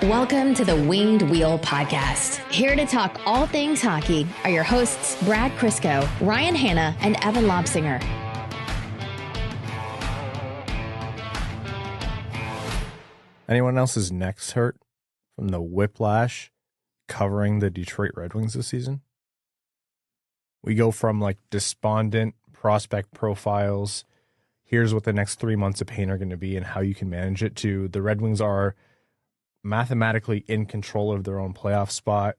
Welcome to the Winged Wheel Podcast. Here to talk all things hockey are your hosts, Brad Crisco, Ryan Hanna, and Evan Lobsinger. Anyone else's necks hurt from the whiplash covering the Detroit Red Wings this season? We go from like despondent prospect profiles, here's what the next 3 months of pain are going to be and how you can manage it, to the Red Wings are mathematically in control of their own playoff spot,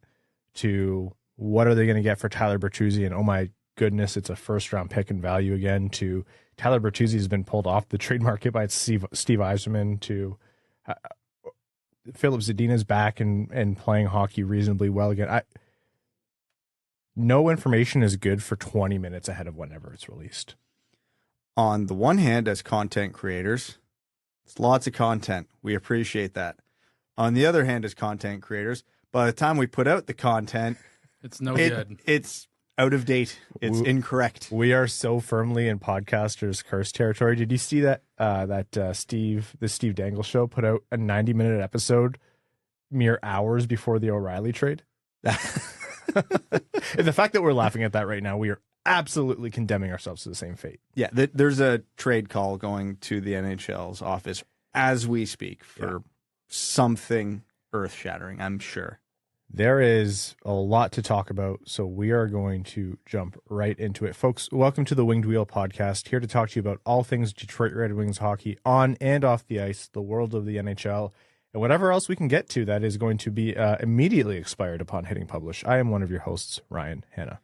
to what are they going to get for Tyler Bertuzzi, and oh my goodness, it's a first round pick in value again, to Tyler Bertuzzi has been pulled off the trade market by Steve Yzerman, to Filip Zadina's back and playing hockey reasonably well again. No information is good for 20 minutes ahead of whenever it's released. On the one hand, as content creators, it's lots of content. We appreciate that. On the other hand, as content creators, by the time we put out the content, it's no good. It's out of date. It's incorrect. We are so firmly in podcasters' curse territory. Did you see that the Steve Dangle show put out a 90-minute episode mere hours before the O'Reilly trade? And the fact that we're laughing at that right now, we are absolutely condemning ourselves to the same fate. Yeah, there's a trade call going to the NHL's office as we speak for something earth-shattering, I'm sure. There is a lot to talk about, so we are going to jump right into it. Folks, welcome to the Winged Wheel Podcast, here to talk to you about all things Detroit Red Wings hockey on and off the ice, the world of the NHL, and whatever else we can get to that is going to be immediately expired upon hitting publish. I am one of your hosts, Ryan Hanna.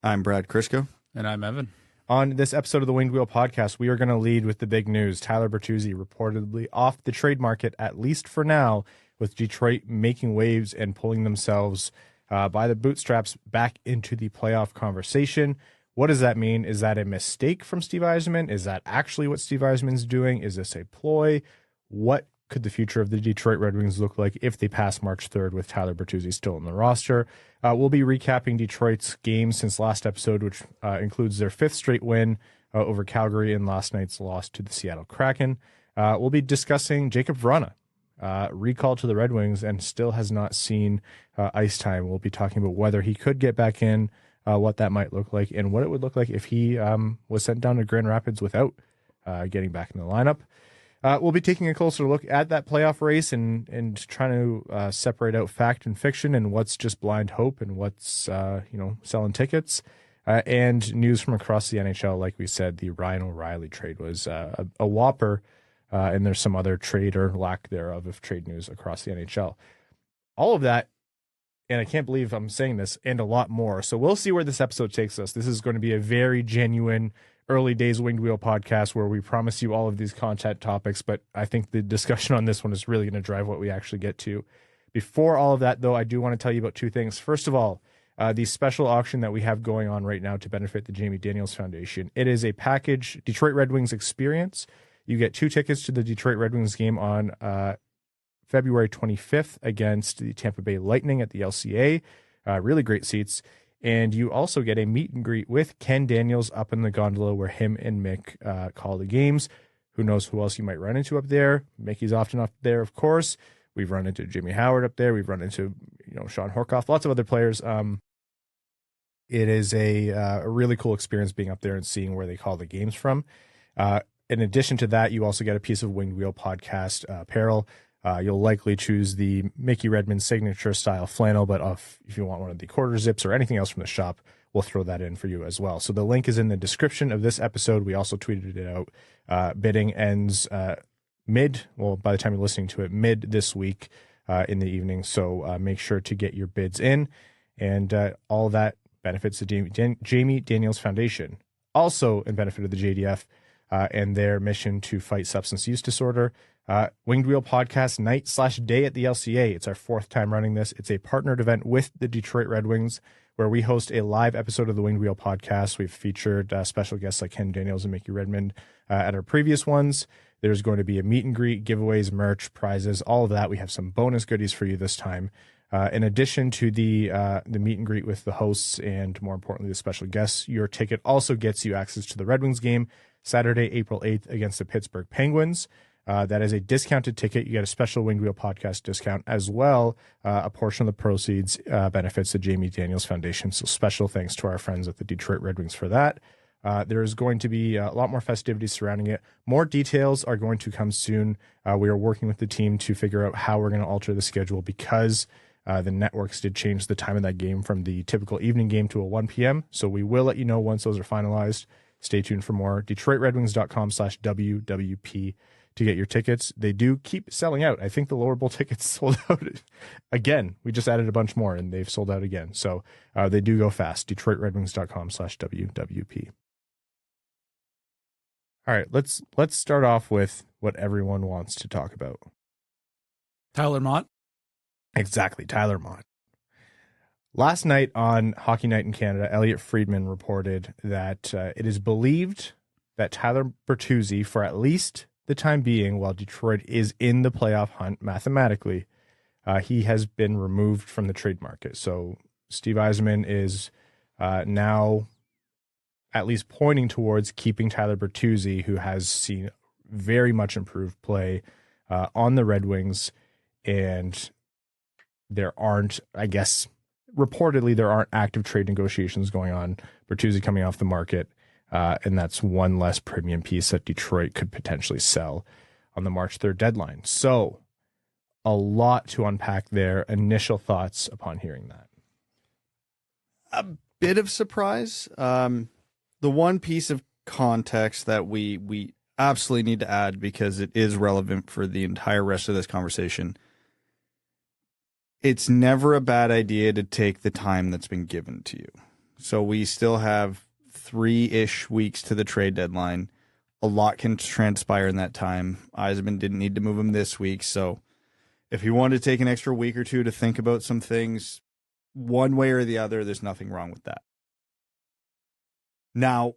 I'm Brad Crisco. And I'm Evan. On this episode of the Winged Wheel Podcast, we are going to lead with the big news. Tyler Bertuzzi reportedly off the trade market, at least for now, with Detroit making waves and pulling themselves by the bootstraps back into the playoff conversation. What does that mean? Is that a mistake from Steve Yzerman? Is that actually what Steve Yzerman's doing? Is this a ploy? What could the future of the Detroit Red Wings look like if they pass March 3rd with Tyler Bertuzzi still in the roster? We'll be recapping Detroit's games since last episode, which includes their 5th straight win over Calgary and last night's loss to the Seattle Kraken. We'll be discussing Jakub Vrana, recalled to the Red Wings and still has not seen ice time. We'll be talking about whether he could get back in, what that might look like, and what it would look like if he was sent down to Grand Rapids without getting back in the lineup. We'll be taking a closer look at that playoff race and trying to separate out fact and fiction and what's just blind hope and what's selling tickets, and news from across the NHL. Like we said, the Ryan O'Reilly trade was a whopper, and there's some other trade or lack thereof of trade news across the NHL. All of that, and I can't believe I'm saying this, and a lot more. So we'll see where this episode takes us. This is going to be a very genuine early days Winged Wheel Podcast where we promise you all of these content topics, but I think the discussion on this one is really going to drive what we actually get to. Before all of that, though, I do want to tell you about 2 things. First of all, the special auction that we have going on right now to benefit the Jamie Daniels Foundation. It is a package, Detroit Red Wings experience. You get 2 tickets to the Detroit Red Wings game on February 25th against the Tampa Bay Lightning at the LCA. Really great seats. And you also get a meet and greet with Ken Daniels up in the gondola where him and Mick call the games. Who knows who else you might run into up there. Mickey's often up there, of course. We've run into Jimmy Howard up there. We've run into Sean Horkoff, lots of other players. It is a really cool experience being up there and seeing where they call the games from. In addition to that, you also get a piece of Winged Wheel Podcast apparel. You'll likely choose the Mickey Redmond signature style flannel, but if you want one of the quarter zips or anything else from the shop, we'll throw that in for you as well. So the link is in the description of this episode. We also tweeted it out. Bidding ends by the time you're listening to it, mid this week in the evening. So make sure to get your bids in, and all that benefits the Jamie Daniels Foundation. Also in benefit of the JDF and their mission to fight substance use disorder. Winged Wheel Podcast night/day at the LCA. It's our 4th time running this. It's a partnered event with the Detroit Red Wings where we host a live episode of the Winged Wheel Podcast. We've featured special guests like Ken Daniels and Mickey Redmond at our previous ones. There's going to be a meet and greet, giveaways, merch, prizes, all of that. We have some bonus goodies for you this time. In addition to the meet and greet with the hosts and, more importantly, the special guests, your ticket also gets you access to the Red Wings game Saturday, April 8th against the Pittsburgh Penguins. That is a discounted ticket. You get a special Winged Wheel podcast discount as well. A portion of the proceeds benefits the Jamie Daniels Foundation. So special thanks to our friends at the Detroit Red Wings for that. There is going to be a lot more festivities surrounding it. More details are going to come soon. We are working with the team to figure out how we're going to alter the schedule because the networks did change the time of that game from the typical evening game to a 1 p.m. So we will let you know once those are finalized. Stay tuned for more. DetroitRedWings.com/WWP to get your tickets. They do keep selling out. I think the lower bowl tickets sold out again. We just added a bunch more and they've sold out again. So they do go fast. DetroitRedWings.com/WWP. All right, let's start off with what everyone wants to talk about. Tyler Mott. Exactly, Tyler Mott. Last night on Hockey Night in Canada, Elliotte Friedman reported that it is believed that Tyler Bertuzzi, for at least the time being, while Detroit is in the playoff hunt mathematically, he has been removed from the trade market. So Steve Yzerman is now at least pointing towards keeping Tyler Bertuzzi, who has seen very much improved play on the Red Wings, and there aren't, I guess, reportedly there aren't active trade negotiations going on. Bertuzzi coming off the market, and that's one less premium piece that Detroit could potentially sell on the March 3rd deadline. So a lot to unpack there. Initial thoughts upon hearing that. A bit of surprise. The one piece of context that we absolutely need to add, because it is relevant for the entire rest of this conversation, it's never a bad idea to take the time that's been given to you. So we still have 3-ish weeks to the trade deadline. A lot can transpire in that time. Yzerman didn't need to move him this week. So if he wanted to take an extra week or two to think about some things, one way or the other, there's nothing wrong with that. Now,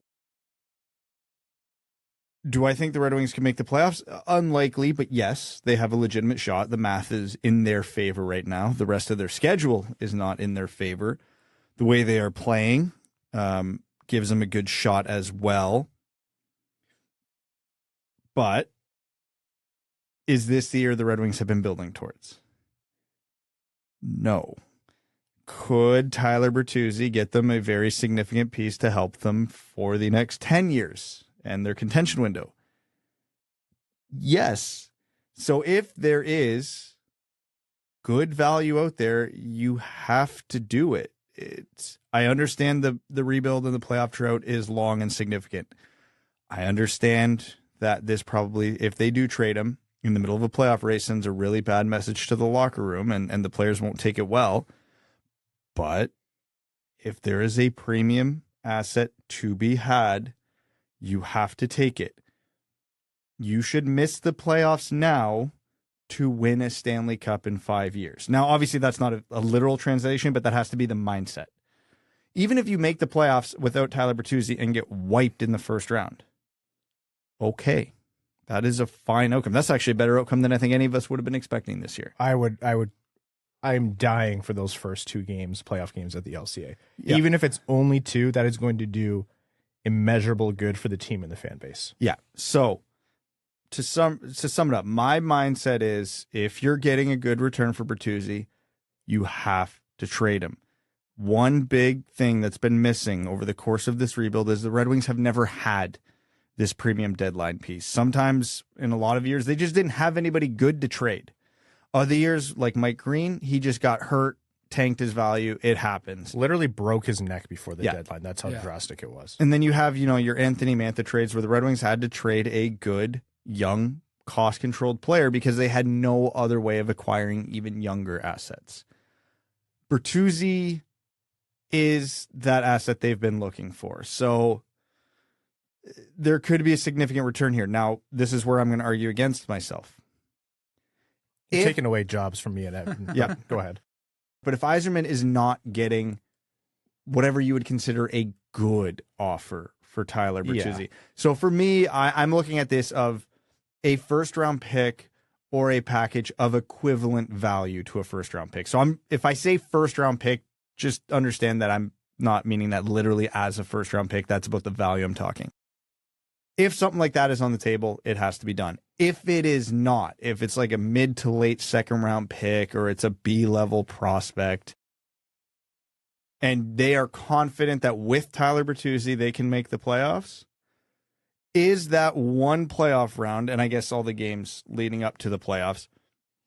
do I think the Red Wings can make the playoffs? Unlikely, but yes, they have a legitimate shot. The math is in their favor right now. The rest of their schedule is not in their favor. The way they are playing gives them a good shot as well. But is this the year the Red Wings have been building towards? No. Could Tyler Bertuzzi get them a very significant piece to help them for the next 10 years and their contention window? Yes. So if there is good value out there, you have to do it. I understand the rebuild and the playoff drought is long and significant. I understand that this probably, if they do trade him in the middle of a playoff race, sends a really bad message to the locker room and the players won't take it well. But if there is a premium asset to be had, you have to take it. You should miss the playoffs now to win a Stanley Cup in 5 years. Now, obviously, that's not a literal translation, but that has to be the mindset. Even if you make the playoffs without Tyler Bertuzzi and get wiped in the first round, okay, that is a fine outcome. That's actually a better outcome than I think any of us would have been expecting this year. I'm dying for those first 2 games, playoff games at the LCA. Yeah. Even if it's only 2, that is going to do immeasurable good for the team and the fan base. Yeah. So to sum it up, my mindset is if you're getting a good return for Bertuzzi, you have to trade him. One big thing that's been missing over the course of this rebuild is the Red Wings have never had this premium deadline piece. Sometimes in a lot of years, they just didn't have anybody good to trade. Other years, like Mike Green, he just got hurt, tanked his value. It happens. Literally broke his neck before the deadline. That's how drastic it was. And then you have, your Anthony Mantha trades where the Red Wings had to trade a good, young, cost-controlled player because they had no other way of acquiring even younger assets. Bertuzzi is that asset they've been looking for. So there could be a significant return here. Now, this is where I'm going to argue against myself. Taking away jobs from me and Evan. Yeah, go ahead. But if Yzerman is not getting whatever you would consider a good offer for Tyler Bertuzzi. So for me, I'm looking at this of a first-round pick or a package of equivalent value to a first-round pick. So if I say first-round pick, just understand that I'm not meaning that literally as a first-round pick. That's about the value I'm talking. If something like that is on the table, it has to be done. If it is not, if it's like a mid to late second round pick or it's a B-level prospect, and they are confident that with Tyler Bertuzzi they can make the playoffs, is that one playoff round, and I guess all the games leading up to the playoffs,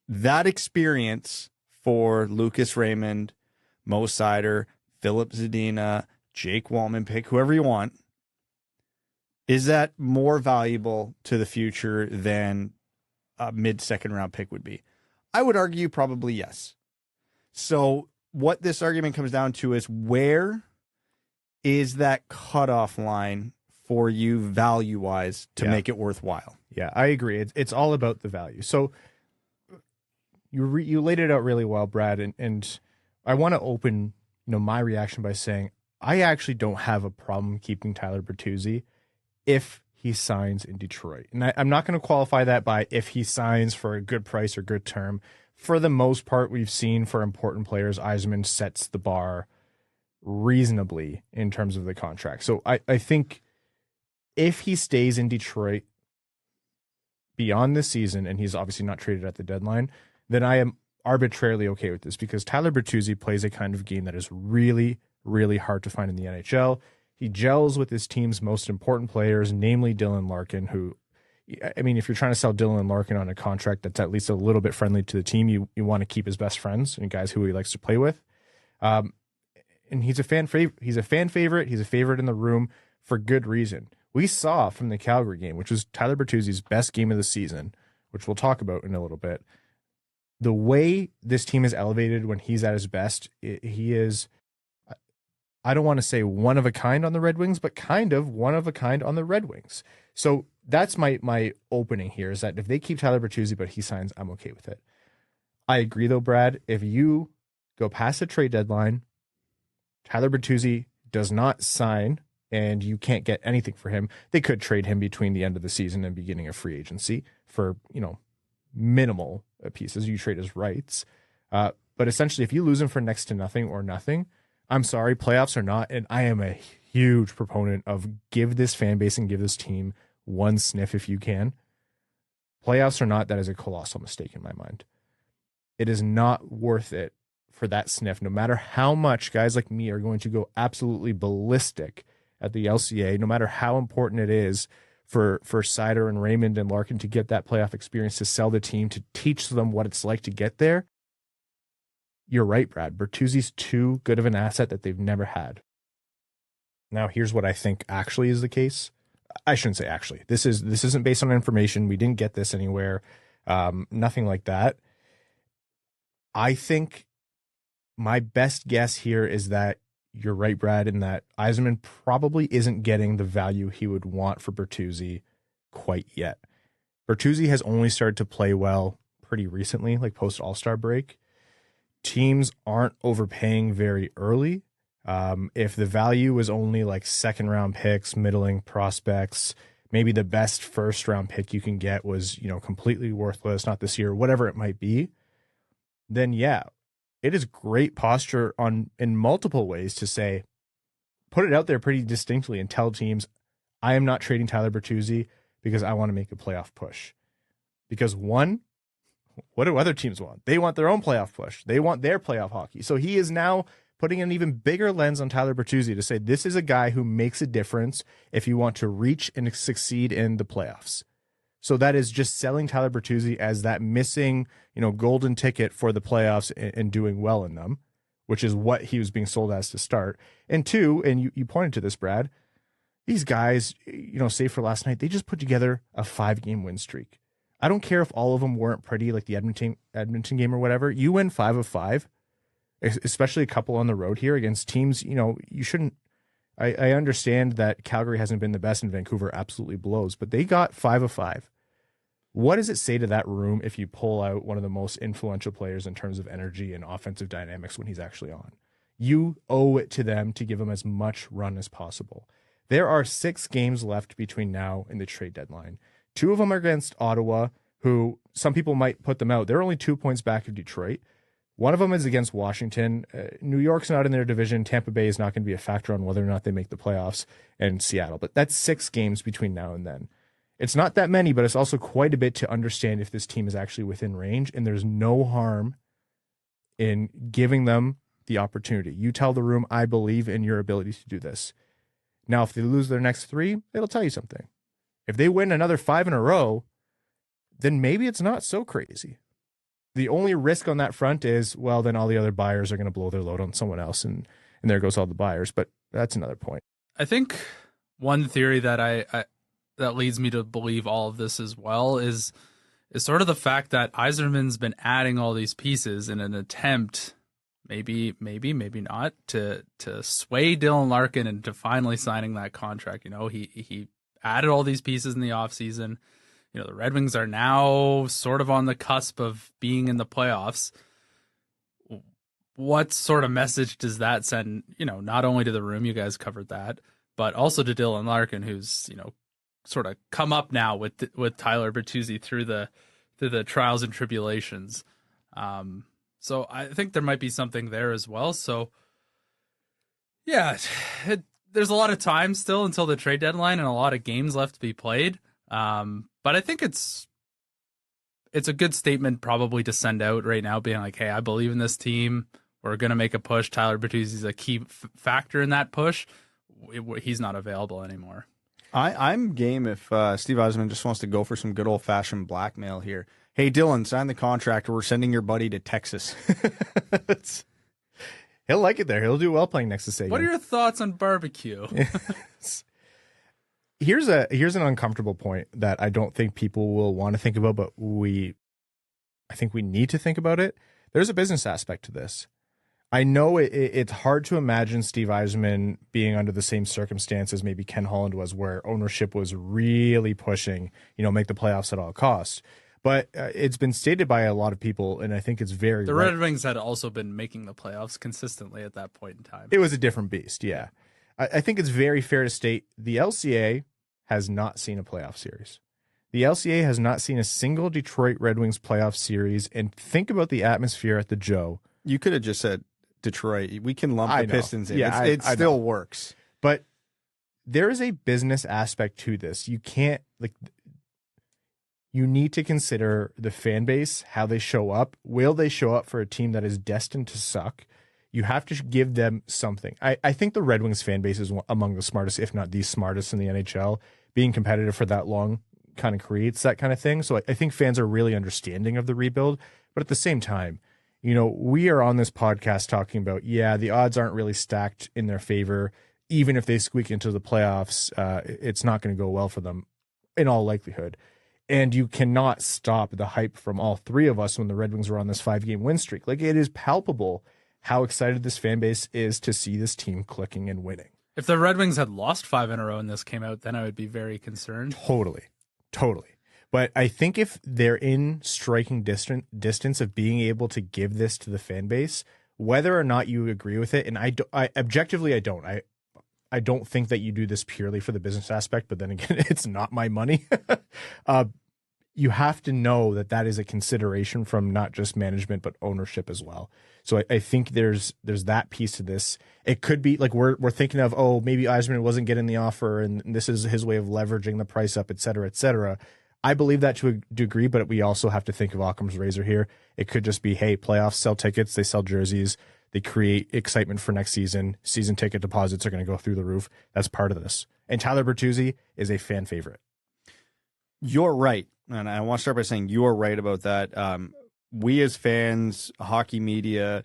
that experience for Lucas Raymond, Mo Seider, Filip Zadina, Jake Walman, pick whoever you want, is that more valuable to the future than a mid-second round pick would be? I would argue probably yes. So what this argument comes down to is, where is that cutoff line for you value-wise to make it worthwhile? Yeah, I agree. It's all about the value. So you laid it out really well, Brad, and I want to open my reaction by saying I actually don't have a problem keeping Tyler Bertuzzi if he signs in Detroit. And I'm not going to qualify that by if he signs for a good price or good term. For the most part, we've seen for important players, Yzerman sets the bar reasonably in terms of the contract. So I think if he stays in Detroit beyond this season, and he's obviously not traded at the deadline, then I am arbitrarily okay with this, because Tyler Bertuzzi plays a kind of game that is really, really hard to find in the NHL. He gels with his team's most important players, namely Dylan Larkin, who, I mean, if you're trying to sell Dylan Larkin on a contract that's at least a little bit friendly to the team, you want to keep his best friends and guys who he likes to play with. And he's a fan favorite. He's a fan favorite. He's a favorite in the room for good reason. We saw from the Calgary game, which was Tyler Bertuzzi's best game of the season, which we'll talk about in a little bit, the way this team is elevated when he's at his best. He is, I don't want to say one of a kind on the Red Wings, but kind of one of a kind on the Red Wings. So that's my opening here, is that if they keep Tyler Bertuzzi but he signs, I'm okay with it. I agree though, Brad, if you go past the trade deadline, Tyler Bertuzzi does not sign and you can't get anything for him, they could trade him between the end of the season and beginning of free agency for, minimal pieces. You trade his rights. But essentially, if you lose him for next to nothing or nothing, I'm sorry, playoffs or not, and I am a huge proponent of give this fan base and give this team one sniff if you can. Playoffs or not, that is a colossal mistake in my mind. It is not worth it for that sniff, no matter how much guys like me are going to go absolutely ballistic at the LCA, no matter how important it is for Seider and Raymond and Larkin to get that playoff experience, to sell the team, to teach them what it's like to get there. You're right, Brad. Bertuzzi's too good of an asset that they've never had. Now, here's what I think actually is the case. I shouldn't say actually. This isn't based on information. We didn't get this anywhere. Nothing like that. I think my best guess here is that you're right, Brad, in that Yzerman probably isn't getting the value he would want for Bertuzzi quite yet. Bertuzzi has only started to play well pretty recently, like post All-Star break. Teams aren't overpaying very early. If the value was only like second round picks, middling prospects, maybe the best first round pick you can get was, completely worthless, not this year, whatever it might be, then yeah, it is great posture in multiple ways to say, put it out there pretty distinctly and tell teams, I am not trading Tyler Bertuzzi because I want to make a playoff push. Because one, what do other teams want? They want their own playoff push. They want their playoff hockey. So he is now putting an even bigger lens on Tyler Bertuzzi to say, this is a guy who makes a difference if you want to reach and succeed in the playoffs. So that is just selling Tyler Bertuzzi as that missing, golden ticket for the playoffs and doing well in them, which is what he was being sold as to start. And two, and you pointed to this, Brad, these guys, save for last night, they just put together a 5-game win streak. I don't care if all of them weren't pretty, like the Edmonton game or whatever. You win 5 of 5, especially a couple on the road here against teams, you shouldn't. I understand that Calgary hasn't been the best and Vancouver absolutely blows, but they got 5 of 5. What does it say to that room if you pull out one of the most influential players in terms of energy and offensive dynamics when he's actually on? You owe it to them to give him as much run as possible. There are 6 games left between now and the trade deadline. 2 of them are against Ottawa, who some people might put them out. They're only 2 points back of Detroit. One of them is against Washington. New York's not in their division. Tampa Bay is not going to be a factor on whether or not they make the playoffs, and Seattle. But that's 6 games between now and then. It's not that many, but it's also quite a bit to understand if this team is actually within range, and there's no harm in giving them the opportunity. You tell the room, I believe in your ability to do this. Now, if they lose their next 3, it'll tell you something. If they win another 5 in a row, then maybe it's not so crazy. The only risk on that front is, well, then all the other buyers are going to blow their load on someone else, and there goes all the buyers. But that's another point. I think one theory that I that leads me to believe all of this as well is sort of the fact that Yzerman's been adding all these pieces in an attempt, maybe not, to sway Dylan Larkin into finally signing that contract. You know, he added all these pieces in the offseason. You know, the Red Wings are now sort of on the cusp of being in the playoffs. What sort of message does that send, you know, not only to the room, you guys covered that, but also to Dylan Larkin, who's, you know, sort of come up now with Tyler Bertuzzi through the trials and tribulations. So I think there might be something there as well. So, yeah, there's a lot of time still until the trade deadline and a lot of games left to be played. But I think it's a good statement probably to send out right now, being like, hey, I believe in this team. We're going to make a push. Tyler Bertuzzi is a key factor in that push. He's not available anymore. I'm game if Steve Yzerman just wants to go for some good old-fashioned blackmail here. Hey, Dylan, sign the contract or we're sending your buddy to Texas. He'll like it there. He'll do well playing next to Sagan. What are your thoughts on barbecue? Here's an uncomfortable point that I don't think people will want to think about, but I think we need to think about it. There's a business aspect to this. I know it's hard to imagine Steve Yzerman being under the same circumstances maybe Ken Holland was, where ownership was really pushing, make the playoffs at all costs. But it's been stated by a lot of people, and I think it's very The Red Wings had also been making the playoffs consistently at that point in time. It was a different beast, yeah. I think it's very fair to state the LCA has not seen a playoff series. The LCA has not seen a single Detroit Red Wings playoff series, and think about the atmosphere at the Joe. You could have just said Detroit. We can lump the Pistons in. Yeah, it still works. But there is a business aspect to this. You can't, you need to consider the fan base, how they show up. Will they show up for a team that is destined to suck? You have to give them something. I think the Red Wings fan base is among the smartest, if not the smartest in the NHL. Being competitive for that long kind of creates that kind of thing. So I think fans are really understanding of the rebuild. But at the same time, we are on this podcast talking about, the odds aren't really stacked in their favor. Even if they squeak into the playoffs, it's not going to go well for them in all likelihood. And you cannot stop the hype from all three of us when the Red Wings were on this 5-game win streak. It is palpable how excited this fan base is to see this team clicking and winning. If the Red Wings had lost 5 in a row and this came out, then I would be very concerned. Totally. But I think if they're in striking distance of being able to give this to the fan base, whether or not you agree with it, and I objectively, I don't. I don't think that you do this purely for the business aspect, but then again, it's not my money. You have to know that is a consideration from not just management, but ownership as well. So I think there's that piece to this. It could be like we're thinking of, maybe Yzerman wasn't getting the offer and this is his way of leveraging the price up, et cetera, et cetera. I believe that to a degree, but we also have to think of Occam's razor here. It could just be, hey, playoffs sell tickets, they sell jerseys, they create excitement for next season. Season ticket deposits are going to go through the roof. That's part of this. And Tyler Bertuzzi is a fan favorite. You're right. And I want to start by saying you're right about that. We as fans, hockey media,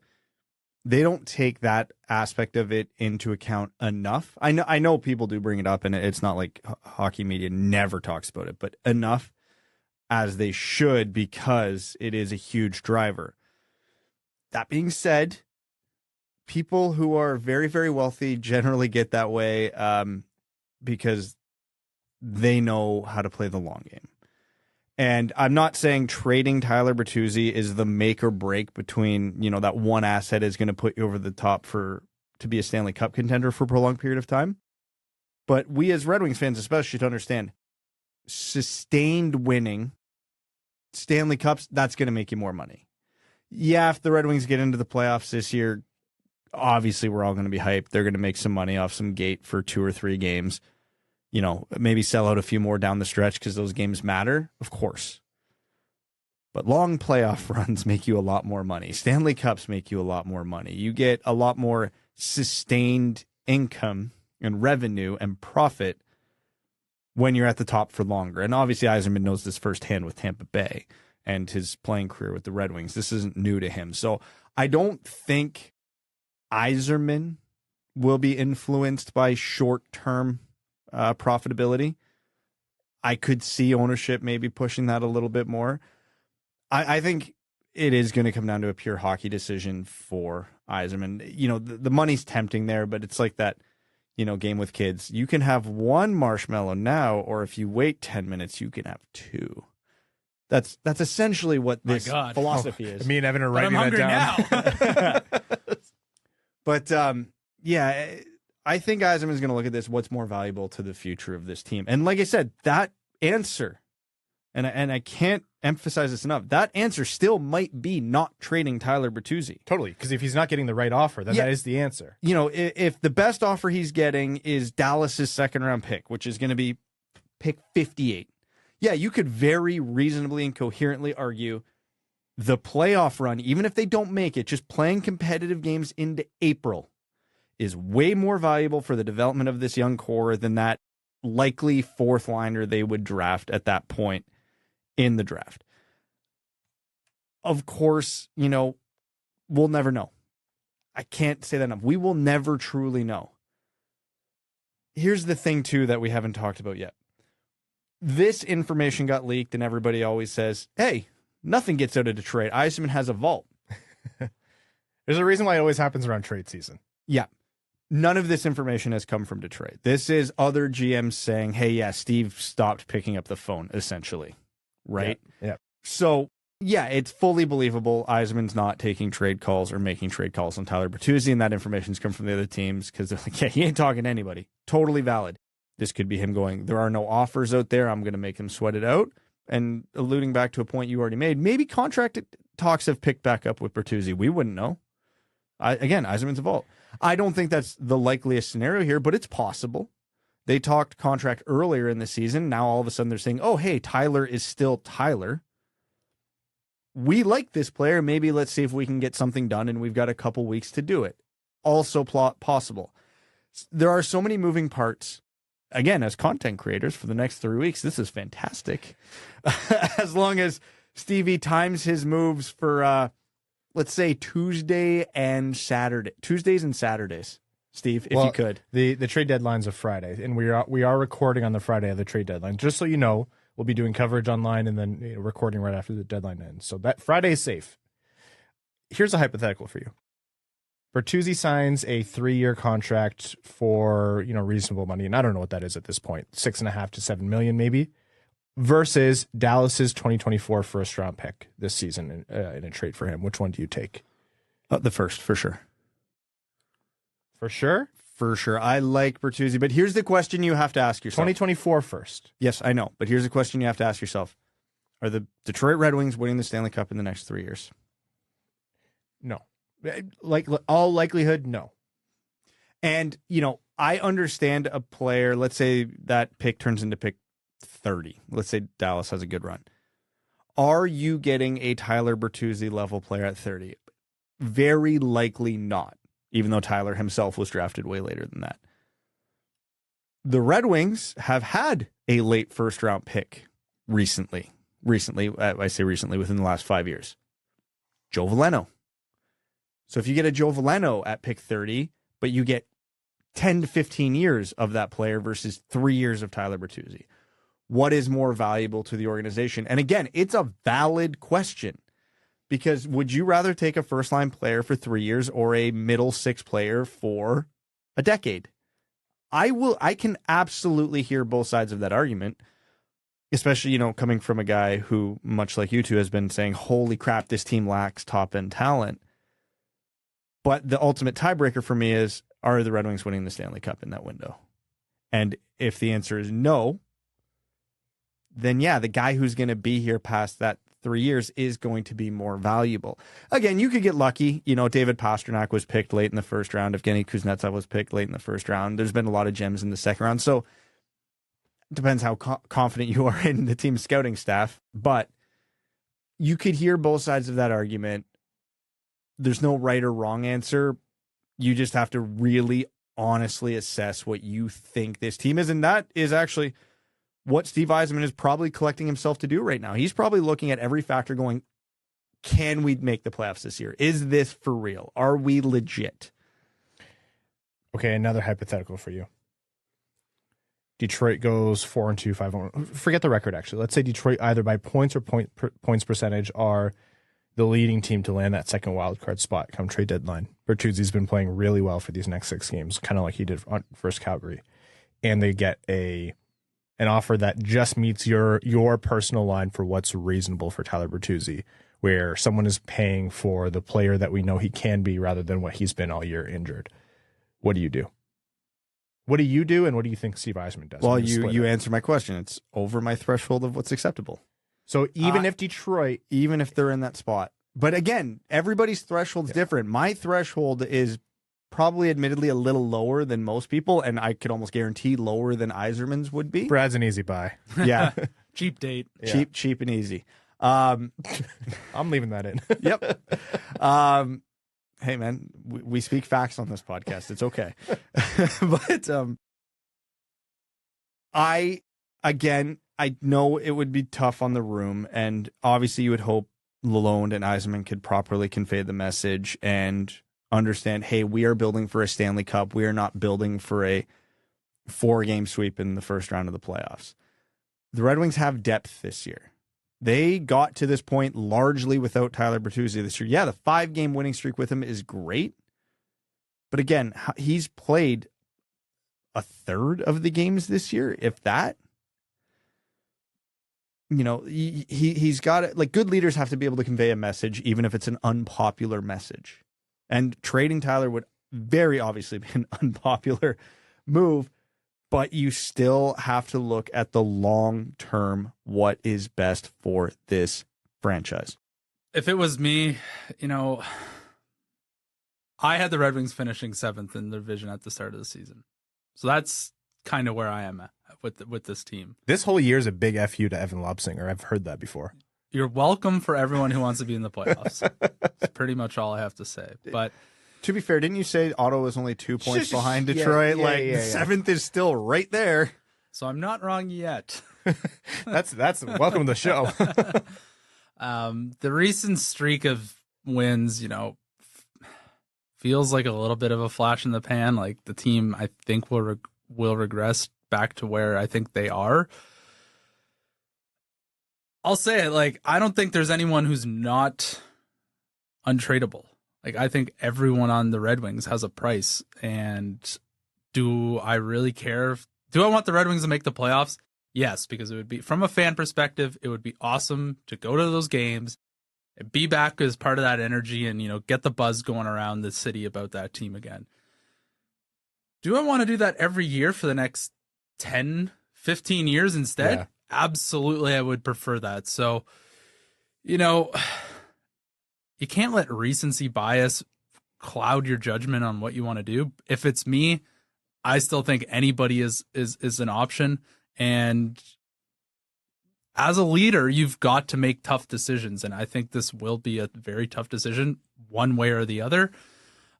they don't take that aspect of it into account enough. I know people do bring it up, and it's not like hockey media never talks about it, but enough as they should, because it is a huge driver. That being said, people who are very, very wealthy generally get that way because they know how to play the long game. And I'm not saying trading Tyler Bertuzzi is the make or break between, that one asset is going to put you over the top to be a Stanley Cup contender for a prolonged period of time. But we as Red Wings fans especially should understand, sustained winning, Stanley Cups, that's going to make you more money. yeah, if the Red Wings get into the playoffs this year, obviously we're all going to be hyped. They're going to make some money off some gate for 2 or 3 games. You know, maybe sell out a few more down the stretch because those games matter, of course. But long playoff runs make you a lot more money. Stanley Cups make you a lot more money. You get a lot more sustained income and revenue and profit when you're at the top for longer. And obviously Yzerman knows this firsthand with Tampa Bay and his playing career with the Red Wings. This isn't new to him. So I don't think Yzerman will be influenced by short-term profitability. I could see ownership maybe pushing that a little bit more. I think it is going to come down to a pure hockey decision for Yzerman. You know, the money's tempting there, but it's like that, you know, game with kids. You can have 1 marshmallow now, or if you wait 10 minutes, you can have 2. That's essentially what this philosophy is. Me and Evan are writing that down. Now. But yeah, I think Yzerman is going to look at this. What's more valuable to the future of this team? And like I said, that answer, and I can't emphasize this enough, that answer still might be not trading Tyler Bertuzzi. Totally, because if he's not getting the right offer, then that is the answer. You know, if the best offer he's getting is Dallas's second-round pick, which is going to be pick 58, yeah, you could very reasonably and coherently argue the playoff run, even if they don't make it, just playing competitive games into April is way more valuable for the development of this young core than that likely 4th liner they would draft at that point in the draft. Of course, you know, we'll never know. I can't say that enough. We will never truly know. Here's the thing, too, that we haven't talked about yet. This information got leaked, and everybody always says, hey, nothing gets out of Detroit. Yzerman has a vault. There's a reason why it always happens around trade season. Yeah. None of this information has come from Detroit. This is other GMs saying, hey, yeah, Steve stopped picking up the phone, essentially. Right? Yeah. So, yeah, it's fully believable Yzerman's not taking trade calls or making trade calls on Tyler Bertuzzi, and that information's come from the other teams because they're like, yeah, he ain't talking to anybody. Totally valid. This could be him going, there are no offers out there. I'm going to make him sweat it out. And alluding back to a point you already made, maybe contract talks have picked back up with Bertuzzi. We wouldn't know. Again, Yzerman's a vault. I don't think that's the likeliest scenario here, but it's possible. They talked contract earlier in the season. Now all of a sudden they're saying, oh, hey, Tyler is still Tyler. We like this player. Maybe let's see if we can get something done, and we've got a couple weeks to do it. Also possible. There are so many moving parts. Again, as content creators for the next 3 weeks, this is fantastic. As long as Stevie times his moves for, let's say, Tuesdays and Saturdays. Steve, if you could. The trade deadline's a Friday, and we are recording on the Friday of the trade deadline. Just so you know, we'll be doing coverage online and then recording right after the deadline ends. So that Friday is safe. Here's a hypothetical for you. Bertuzzi signs a 3-year contract for, reasonable money, and I don't know what that is at this point, $6.5 to $7 million maybe, versus Dallas's 2024 first-round pick this season in a trade for him. Which one do you take? The first, for sure. For sure? For sure. I like Bertuzzi, but here's the question you have to ask yourself. 2024 first. Yes, I know, but here's the question you have to ask yourself. Are the Detroit Red Wings winning the Stanley Cup in the next 3 years? No. Like all likelihood, no. And, I understand a player, let's say that pick turns into pick 30. Let's say Dallas has a good run. Are you getting a Tyler Bertuzzi level player at 30? Very likely not, even though Tyler himself was drafted way later than that. The Red Wings have had a late first round pick recently. I say recently, within the last 5 years. Joe Veleno. So if you get a Joe Veleno at pick 30, but you get 10 to 15 years of that player versus 3 years of Tyler Bertuzzi, what is more valuable to the organization? And again, it's a valid question, because would you rather take a first-line player for 3 years or a middle six player for a decade? I can absolutely hear both sides of that argument, especially, coming from a guy who, much like you two, has been saying, holy crap, this team lacks top-end talent. But the ultimate tiebreaker for me is, are the Red Wings winning the Stanley Cup in that window? And if the answer is no, then yeah, the guy who's going to be here past that 3 years is going to be more valuable. Again, you could get lucky. David Pastrnak was picked late in the first round. Evgeny Kuznetsov was picked late in the first round. There's been a lot of gems in the second round. So it depends how confident you are in the team's scouting staff. But you could hear both sides of that argument. There's no right or wrong answer. You just have to really honestly assess what you think this team is. And that is actually what Steve Yzerman is probably collecting himself to do right now. He's probably looking at every factor going, can we make the playoffs this year? Is this for real? Are we legit? Okay, another hypothetical for you. Detroit goes 4-2, 5-1. Forget the record, actually. Let's say Detroit, either by points or points percentage, are the leading team to land that second wildcard spot come trade deadline. Bertuzzi's been playing really well for these next 6 games, kind of like he did versus Calgary. And they get an offer that just meets your personal line for what's reasonable for Tyler Bertuzzi, where someone is paying for the player that we know he can be rather than what he's been all year injured. What do you do? What do you do, and what do you think Steve Yzerman does? Well, you answer my question. It's over my threshold of what's acceptable. So even if Detroit... Even if they're in that spot. But again, everybody's threshold's different. My threshold is probably admittedly a little lower than most people, and I could almost guarantee lower than Yzerman's would be. Brad's an easy buy. Yeah. Cheap date. Cheap and easy. I'm leaving that in. Yep. Hey, man, we speak facts on this podcast. It's okay. But I know it would be tough on the room, and obviously you would hope Lalonde and Yzerman could properly convey the message and understand, hey, we are building for a Stanley Cup. We are not building for a 4-game sweep in the first round of the playoffs. The Red Wings have depth this year. They got to this point largely without Tyler Bertuzzi this year. Yeah, the 5-game winning streak with him is great. But again, he's played a third of the games this year, if that. He's got it. Like, good leaders have to be able to convey a message, even if it's an unpopular message. And trading Tyler would very obviously be an unpopular move. But you still have to look at the long term, what is best for this franchise. If it was me, I had the Red Wings finishing 7th in the division at the start of the season. So that's kind of where I am at with this team. This whole year is a big FU to Evan Lobsinger. I've heard that before. You're welcome for everyone who wants to be in the playoffs. That's pretty much all I have to say. But to be fair, didn't you say Ottawa was only 2 points behind Detroit? Yeah. 7th is still right there. So I'm not wrong yet. That's welcome to the show. The recent streak of wins, feels like a little bit of a flash in the pan. Like, the team, I think, will regress back to where I think they are. I'll say it, like, I don't think there's anyone who's not untradeable. Like, I think everyone on the Red Wings has a price. And do I really care? Do I want the Red Wings to make the playoffs? Yes, because it would be, from a fan perspective, it would be awesome to go to those games and be back as part of that energy and, get the buzz going around the city about that team again. Do I want to do that every year for the next 10, 15 years instead? Yeah. Absolutely, I would prefer that. So, you can't let recency bias cloud your judgment on what you want to do. If it's me, I still think anybody is an option. And as a leader, you've got to make tough decisions. And I think this will be a very tough decision one way or the other.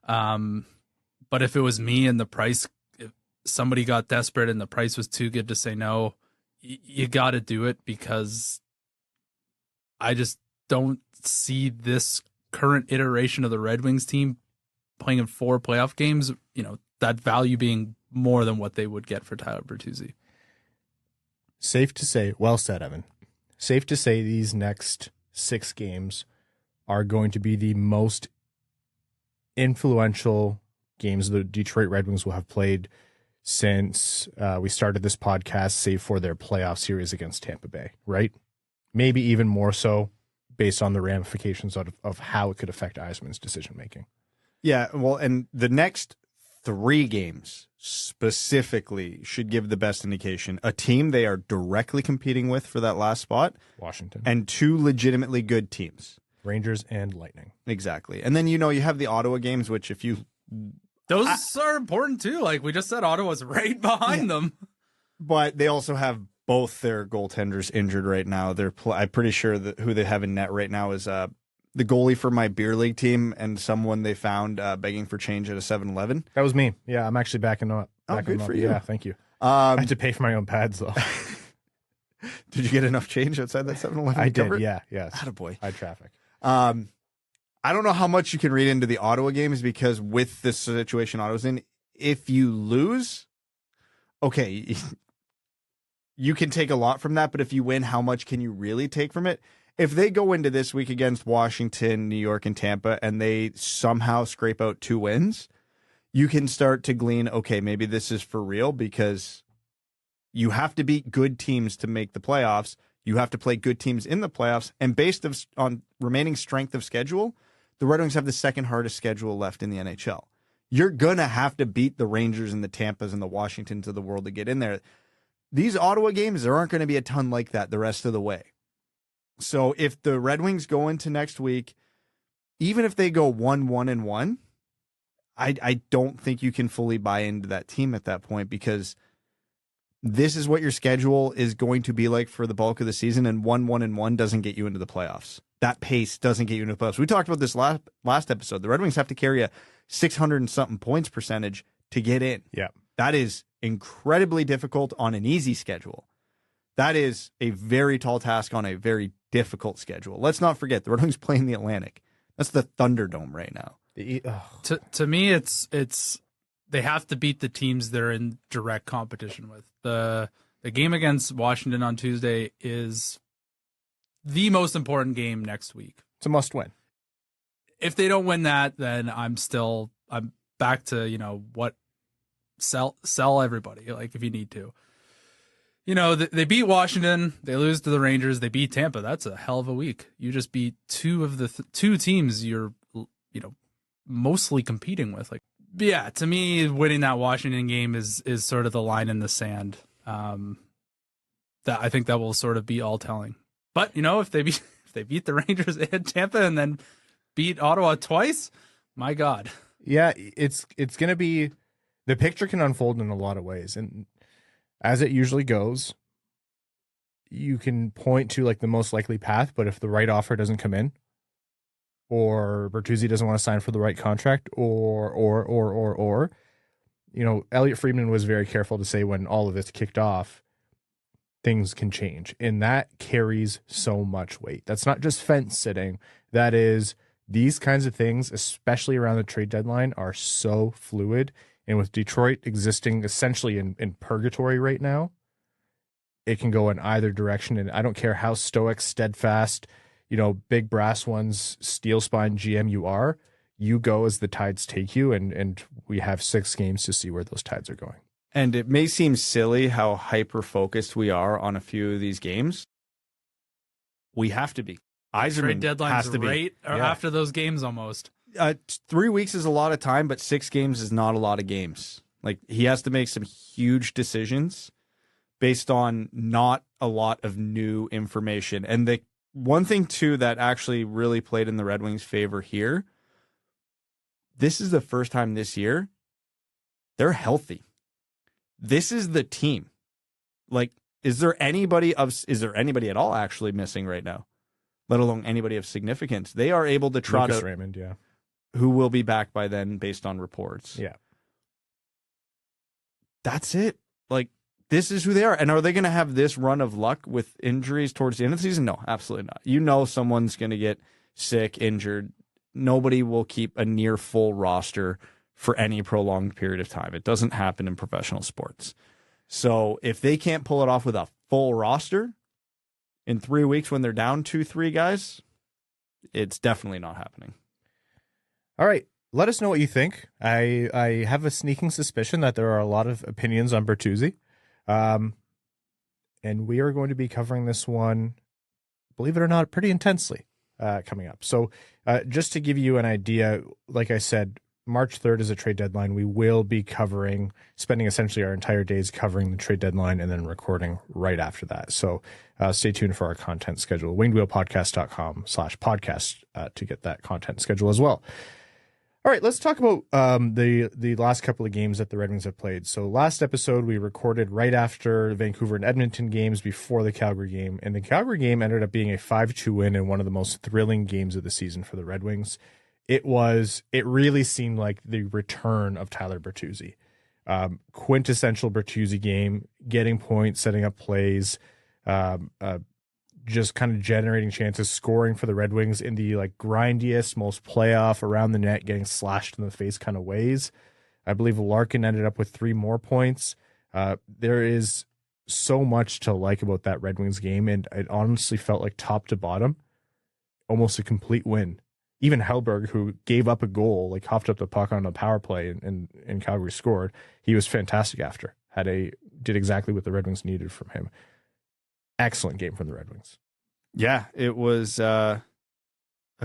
But if it was me and if somebody got desperate and the price was too good to say no, you got to do it, because I just don't see this current iteration of the Red Wings team playing in 4 playoff games, that value being more than what they would get for Tyler Bertuzzi. Safe to say, well said, Evan. Safe to say these next 6 games are going to be the most influential games the Detroit Red Wings will have played since we started this podcast, save for their playoff series against Tampa Bay, right? Maybe even more so based on the ramifications of how it could affect Yzerman's decision-making. Yeah, well, and the next 3 games specifically should give the best indication. A team they are directly competing with for that last spot, Washington, and 2 legitimately good teams, Rangers and Lightning. Exactly. And then, you have the Ottawa games, which if you... Those are important too. Like we just said, Ottawa's right behind them. But they also have both their goaltenders injured right now. I'm pretty sure that who they have in net right now is the goalie for my beer league team and someone they found begging for change at a 7-Eleven. That was me. Yeah, I'm actually backing up. Good for you. Yeah, thank you. I had to pay for my own pads, though. Did you get enough change outside that 7-Eleven? I did, yeah. Yes. Attaboy. I had traffic. I don't know how much you can read into the Ottawa games because with the situation Ottawa's in, if you lose, okay, you can take a lot from that, but if you win, how much can you really take from it? If they go into this week against Washington, New York, and Tampa, and they somehow scrape out 2 wins, you can start to glean, okay, maybe this is for real because you have to beat good teams to make the playoffs. You have to play good teams in the playoffs, and based on remaining strength of schedule, the Red Wings have the second hardest schedule left in the NHL. You're going to have to beat the Rangers and the Tampas and the Washingtons of the world to get in there. These Ottawa games, there aren't going to be a ton like that the rest of the way. So if the Red Wings go into next week, even if they go 1-1-1, I don't think you can fully buy into that team at that point because this is what your schedule is going to be like for the bulk of the season, and 1-1-1 doesn't get you into the playoffs. That pace doesn't get you into the playoffs. We talked about this last episode. The Red Wings have to carry a 600 and something points percentage to get in. Yeah. That is incredibly difficult on an easy schedule. That is a very tall task on a very difficult schedule. Let's not forget, the Red Wings play in the Atlantic. That's the Thunderdome right now. To me, it's they have to beat the teams they're in direct competition with. The game against Washington on Tuesday is the most important game next week. It's a must win. If they don't win that, then I'm back to, what, sell everybody, like if you need to. They beat Washington, they lose to the Rangers, they beat Tampa. That's a hell of a week. You just beat 2 of the 2 teams you're, mostly competing with. Like, yeah, to me, winning that Washington game is sort of the line in the sand. That I think that will sort of be all telling. But if they beat the Rangers and Tampa and then beat Ottawa twice, my God. Yeah, it's going to be, the picture can unfold in a lot of ways, and as it usually goes, you can point to like the most likely path, but if the right offer doesn't come in, or Bertuzzi doesn't want to sign for the right contract, or Elliotte Friedman was very careful to say when all of this kicked off, things can change, and that carries so much weight. That's not just fence sitting. That is, these kinds of things, especially around the trade deadline, are so fluid. And with Detroit existing essentially in purgatory right now, it can go in either direction. And I don't care how stoic, steadfast, big brass ones, steel spine GM you are, you go as the tides take you. And we have 6 games to see where those tides are going. And it may seem silly how hyper-focused we are on a few of these games. We have to be. Yzerman trade deadline's has to be. Right after those games almost. 3 weeks is a lot of time, but 6 games is not a lot of games. Like, he has to make some huge decisions based on not a lot of new information. And the one thing, too, that actually really played in the Red Wings' favor here, this is the first time this year they're healthy. This is the team. Like, is there anybody at all actually missing right now? Let alone anybody of significance. They are able to trot out Raymond, yeah, who will be back by then based on reports. Yeah. That's it. Like, this is who they are. And are they going to have this run of luck with injuries towards the end of the season? No, absolutely not. Someone's going to get sick, injured. Nobody will keep a near full roster for any prolonged period of time. It doesn't happen in professional sports. So if they can't pull it off with a full roster in 3 weeks when they're down 2-3 guys, it's definitely not happening. All right. Let us know what you think. I have a sneaking suspicion that there are a lot of opinions on Bertuzzi. And we are going to be covering this one, believe it or not, pretty intensely coming up. So just to give you an idea, like I said, March 3rd is a trade deadline. We will be spending essentially our entire days covering the trade deadline and then recording right after that. So stay tuned for our content schedule. wingedwheelpodcast.com/podcast to get that content schedule as well. All right, let's talk about the last couple of games that the Red Wings have played. So last episode, we recorded right after the Vancouver and Edmonton games before the Calgary game. And the Calgary game ended up being a 5-2 win and one of the most thrilling games of the season for the Red Wings. It really seemed like the return of Tyler Bertuzzi. Quintessential Bertuzzi game, getting points, setting up plays, just kind of generating chances, scoring for the Red Wings in the like grindiest, most playoff around the net, getting slashed in the face kind of ways. I believe Larkin ended up with 3 more points. There is so much to like about that Red Wings game, and it honestly felt like top to bottom, almost a complete win. Even Hellberg, who gave up a goal, like huffed up the puck on a power play and Calgary scored, he was fantastic after. Did exactly what the Red Wings needed from him. Excellent game from the Red Wings. Yeah, it was a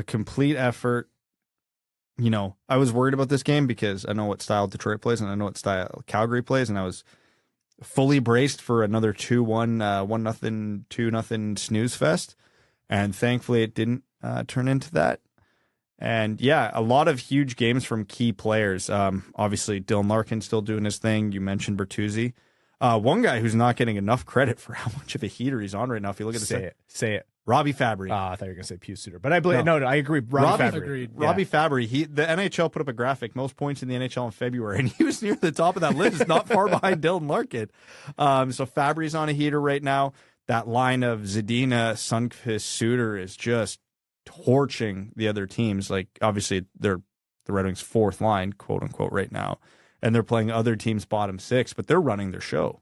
complete effort. You know, I was worried about this game because I know what style Detroit plays and I know what style Calgary plays, and I was fully braced for another 2-1, 1-0, 2-0 snooze fest. And thankfully it didn't turn into that. And yeah, a lot of huge games from key players. Obviously, Dylan Larkin still doing his thing. You mentioned Bertuzzi. One guy who's not getting enough credit for how much of a heater he's on right now. If you look at the say it. Robby Fabbri. I thought you were going to say Pius Suter, but I believe no, I agree. Robby Fabbri. Agreed. Yeah. Robby Fabbri. The NHL put up a graphic, most points in the NHL in February, and he was near the top of that list, not far behind Dylan Larkin. So Fabbri's on a heater right now. That line of Zadina, Sundqvist, Suter is just torching the other teams. Like, obviously, they're the Red Wings' fourth line, quote unquote, right now, and they're playing other teams' bottom six, but they're running their show.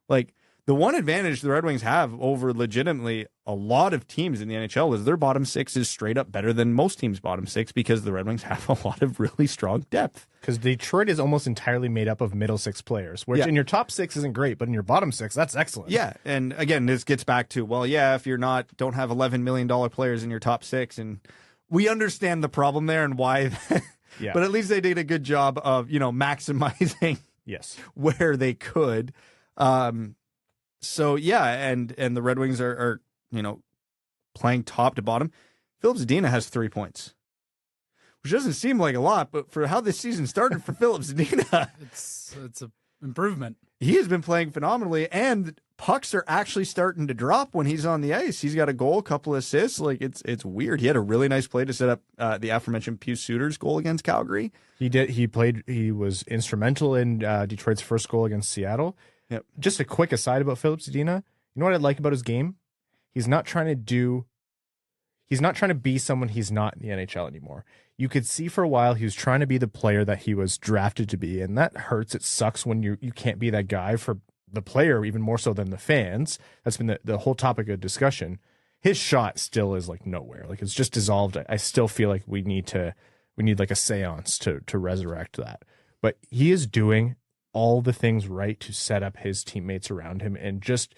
Like, the one advantage the Red Wings have over legitimately a lot of teams in the NHL is their bottom six is straight up better than most teams' bottom six because the Red Wings have a lot of really strong depth. Because Detroit is almost entirely made up of middle six players, which in your top six isn't great, but in your bottom six, that's excellent. Yeah, and again, this gets back to, well, yeah, if you're don't have $11 million players in your top six, and we understand the problem there and why, but at least they did a good job of, maximizing where they could. So yeah, and the Red Wings are playing top to bottom. Filip Zadina has 3 points, which doesn't seem like a lot, but for how this season started for Filip Zadina, it's an improvement. He has been playing phenomenally, and pucks are actually starting to drop when he's on the ice. He's got a goal, a couple assists. Like, it's weird. He had a really nice play to set up the aforementioned Pius Suter's goal against Calgary. He did. He was instrumental in Detroit's first goal against Seattle. Yep. Just a quick aside about Filip Zadina. You know what I like about his game? He's not trying to be someone he's not in the NHL anymore. You could see for a while he was trying to be the player that he was drafted to be, and that hurts. It sucks when you can't be that guy for the player, even more so than the fans. That's been the whole topic of discussion. His shot still is like nowhere. Like, it's just dissolved. I still feel like we need like a seance to resurrect that. But he is doing all the things right to set up his teammates around him, and just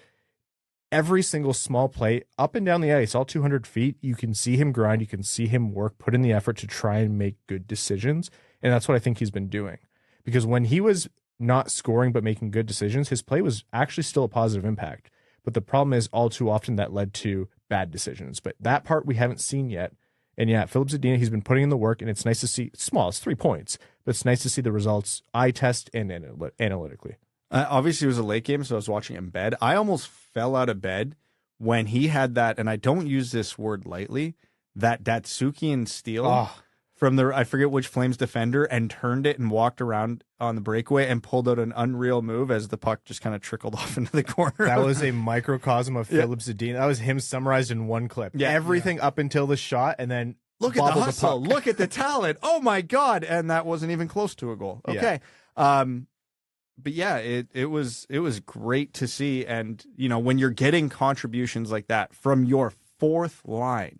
every single small play up and down the ice, all 200 feet, you can see him grind, you can see him work, put in the effort to try and make good decisions. And that's what I think he's been doing, because when he was not scoring but making good decisions, his play was actually still a positive impact. But the problem is, all too often that led to bad decisions. But that part we haven't seen yet. And yeah, Filip Zadina, he's been putting in the work, and it's nice to see. It's small, it's 3 points, but it's nice to see the results eye test and analytically. Obviously, it was a late game, so I was watching it in bed. I almost fell out of bed when he had that, and I don't use this word lightly, that Datsukian steal from I forget which Flames defender, and turned it and walked around on the breakaway and pulled out an unreal move as the puck just kind of trickled off into the corner. That was a microcosm of Filip Zadina. That was him summarized in one clip. Yeah, everything up until the shot, and then look at the hustle, look at the talent. Oh my God! And that wasn't even close to a goal. Okay, but yeah, it was great to see, and when you're getting contributions like that from your fourth line,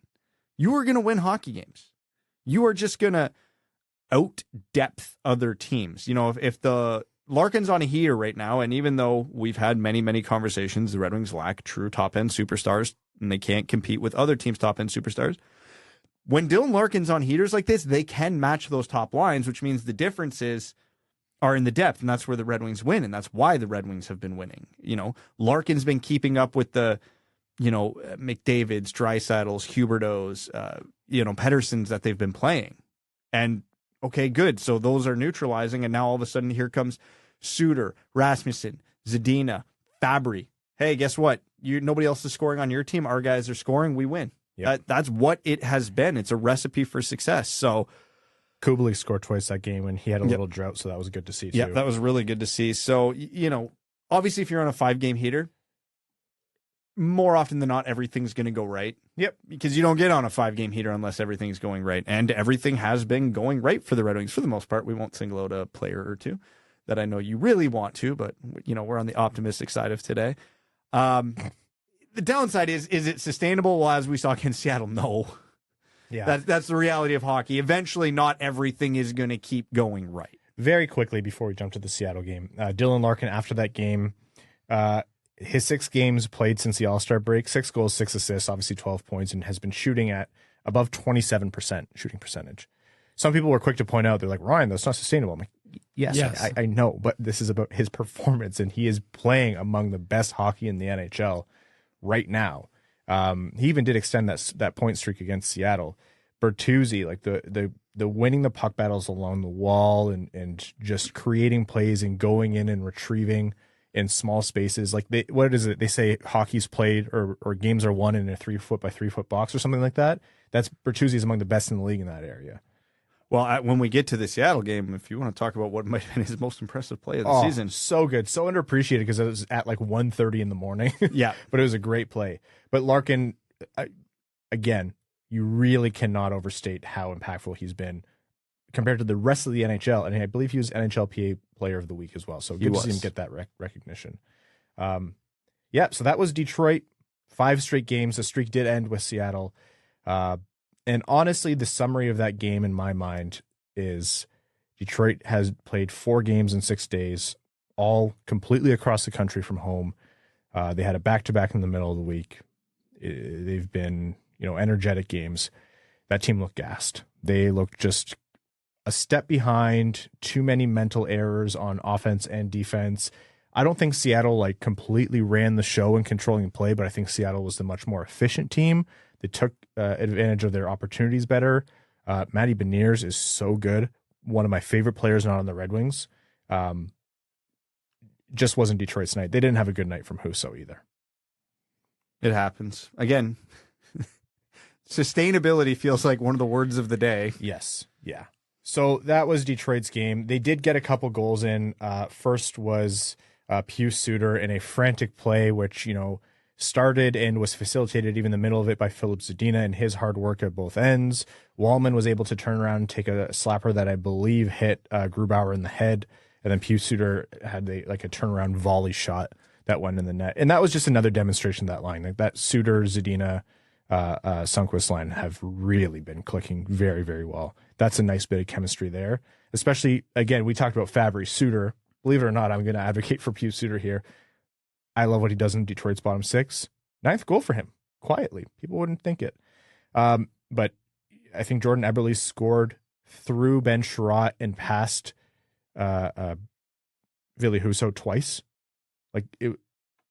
you are going to win hockey games. You are just going to out-depth other teams. If the Larkin's on a heater right now, and even though we've had many, many conversations, the Red Wings lack true top-end superstars, and they can't compete with other teams' top-end superstars, when Dylan Larkin's on heaters like this, they can match those top lines, which means the differences are in the depth, and that's where the Red Wings win, and that's why the Red Wings have been winning. Larkin's been keeping up with the, McDavids, Dreisaitl's, Huberdeau's, Petterssons that they've been playing. And, okay, good. So those are neutralizing, and now all of a sudden here comes Suter, Rasmussen, Zadina, Fabbri. Hey, guess what? Nobody else is scoring on your team. Our guys are scoring. We win. Yep. That's what it has been. It's a recipe for success. So Kubalik scored twice that game when he had a little drought, so that was good to see, too. Yeah, that was really good to see. So, obviously if you're on a 5-game heater, more often than not, everything's going to go right. Yep. Because you don't get on a 5-game heater unless everything's going right. And everything has been going right for the Red Wings for the most part. We won't single out a player or two that I know you really want to, but, we're on the optimistic side of today. The downside is it sustainable? Well, as we saw against Seattle, no. Yeah, that's the reality of hockey. Eventually, not everything is going to keep going right. Very quickly before we jump to the Seattle game, Dylan Larkin, after that game, his 6 games played since the All-Star break, 6 goals, 6 assists, obviously 12 points, and has been shooting at above 27% shooting percentage. Some people were quick to point out, they're like, Ryan, that's not sustainable. I'm like, yes. I know, but this is about his performance, and he is playing among the best hockey in the NHL right now. He even did extend that point streak against Seattle. Bertuzzi, like the winning the puck battles along the wall and just creating plays and going in and retrieving in small spaces. Like what is it? They say hockey's played or games are won in a 3-foot by 3-foot box or something like that. That's Bertuzzi is among the best in the league in that area. Well, when we get to the Seattle game, if you want to talk about what might have been his most impressive play of the season. So good. So underappreciated because it was at like 1:30 in the morning. Yeah. But it was a great play. But Larkin, again, you really cannot overstate how impactful he's been compared to the rest of the NHL. And I believe he was NHLPA Player of the Week as well. So good to see him get that recognition. So that was Detroit. 5 straight games. The streak did end with Seattle. And honestly, the summary of that game in my mind is Detroit has played 4 games in 6 days, all completely across the country from home. They had a back-to-back in the middle of the week. They've been, energetic games. That team looked gassed. They looked just a step behind, too many mental errors on offense and defense. I don't think Seattle completely ran the show in controlling play, but I think Seattle was the much more efficient team. They took advantage of their opportunities better. Matty Beniers is so good. One of my favorite players not on the Red Wings. Just wasn't Detroit's night. They didn't have a good night from Husso either. It happens. Again, sustainability feels like one of the words of the day. Yes. Yeah. So that was Detroit's game. They did get a couple goals in. First was Pius Suter in a frantic play, which, started and was facilitated even in the middle of it by Filip Zadina and his hard work at both ends. Wallman was able to turn around and take a slapper that I believe hit Grubauer in the head. And then Pius Suter had a turnaround volley shot that went in the net. And that was just another demonstration of that line. That Suter, Zadina, Sundqvist line have really been clicking very, very well. That's a nice bit of chemistry there. Especially, again, we talked about Fabbri, Suter. Believe it or not, I'm going to advocate for Pius Suter here. I love what he does in Detroit's bottom 6. 9th goal for him, quietly. People wouldn't think it. But I think Jordan Eberle scored through Ben Chiarot and past Ville Husso twice. It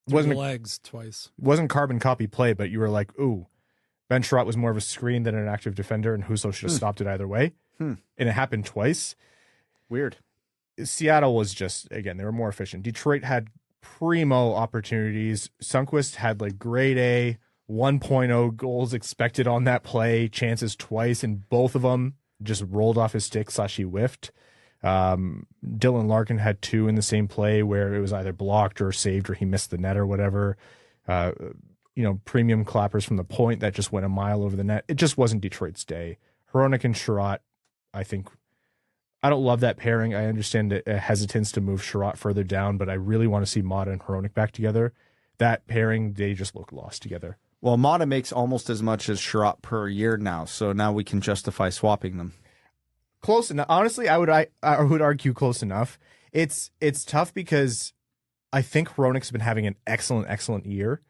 wasn't legs twice. It wasn't carbon copy play, but you were like, ooh, Ben Chiarot was more of a screen than an active defender, and Husso should have stopped it either way. And it happened twice. Weird. Seattle was just, again, they were more efficient. Detroit had primo opportunities. Sundqvist had grade A 1.0 goals expected on that play, chances twice, and both of them just rolled off his stick / he whiffed. Dylan Larkin had 2 in the same play where it was either blocked or saved or he missed the net or whatever. Premium clappers from the point that just went a mile over the net. It just wasn't Detroit's day. Hronek and Chiarot, I don't love that pairing. I understand a hesitance to move Chiarot further down, but I really want to see Mata and Hronek back together. That pairing, they just look lost together. Well, Mata makes almost as much as Chiarot per year now, so now we can justify swapping them. Close enough. Honestly, I would argue close enough. It's tough because I think Hronek's been having an excellent year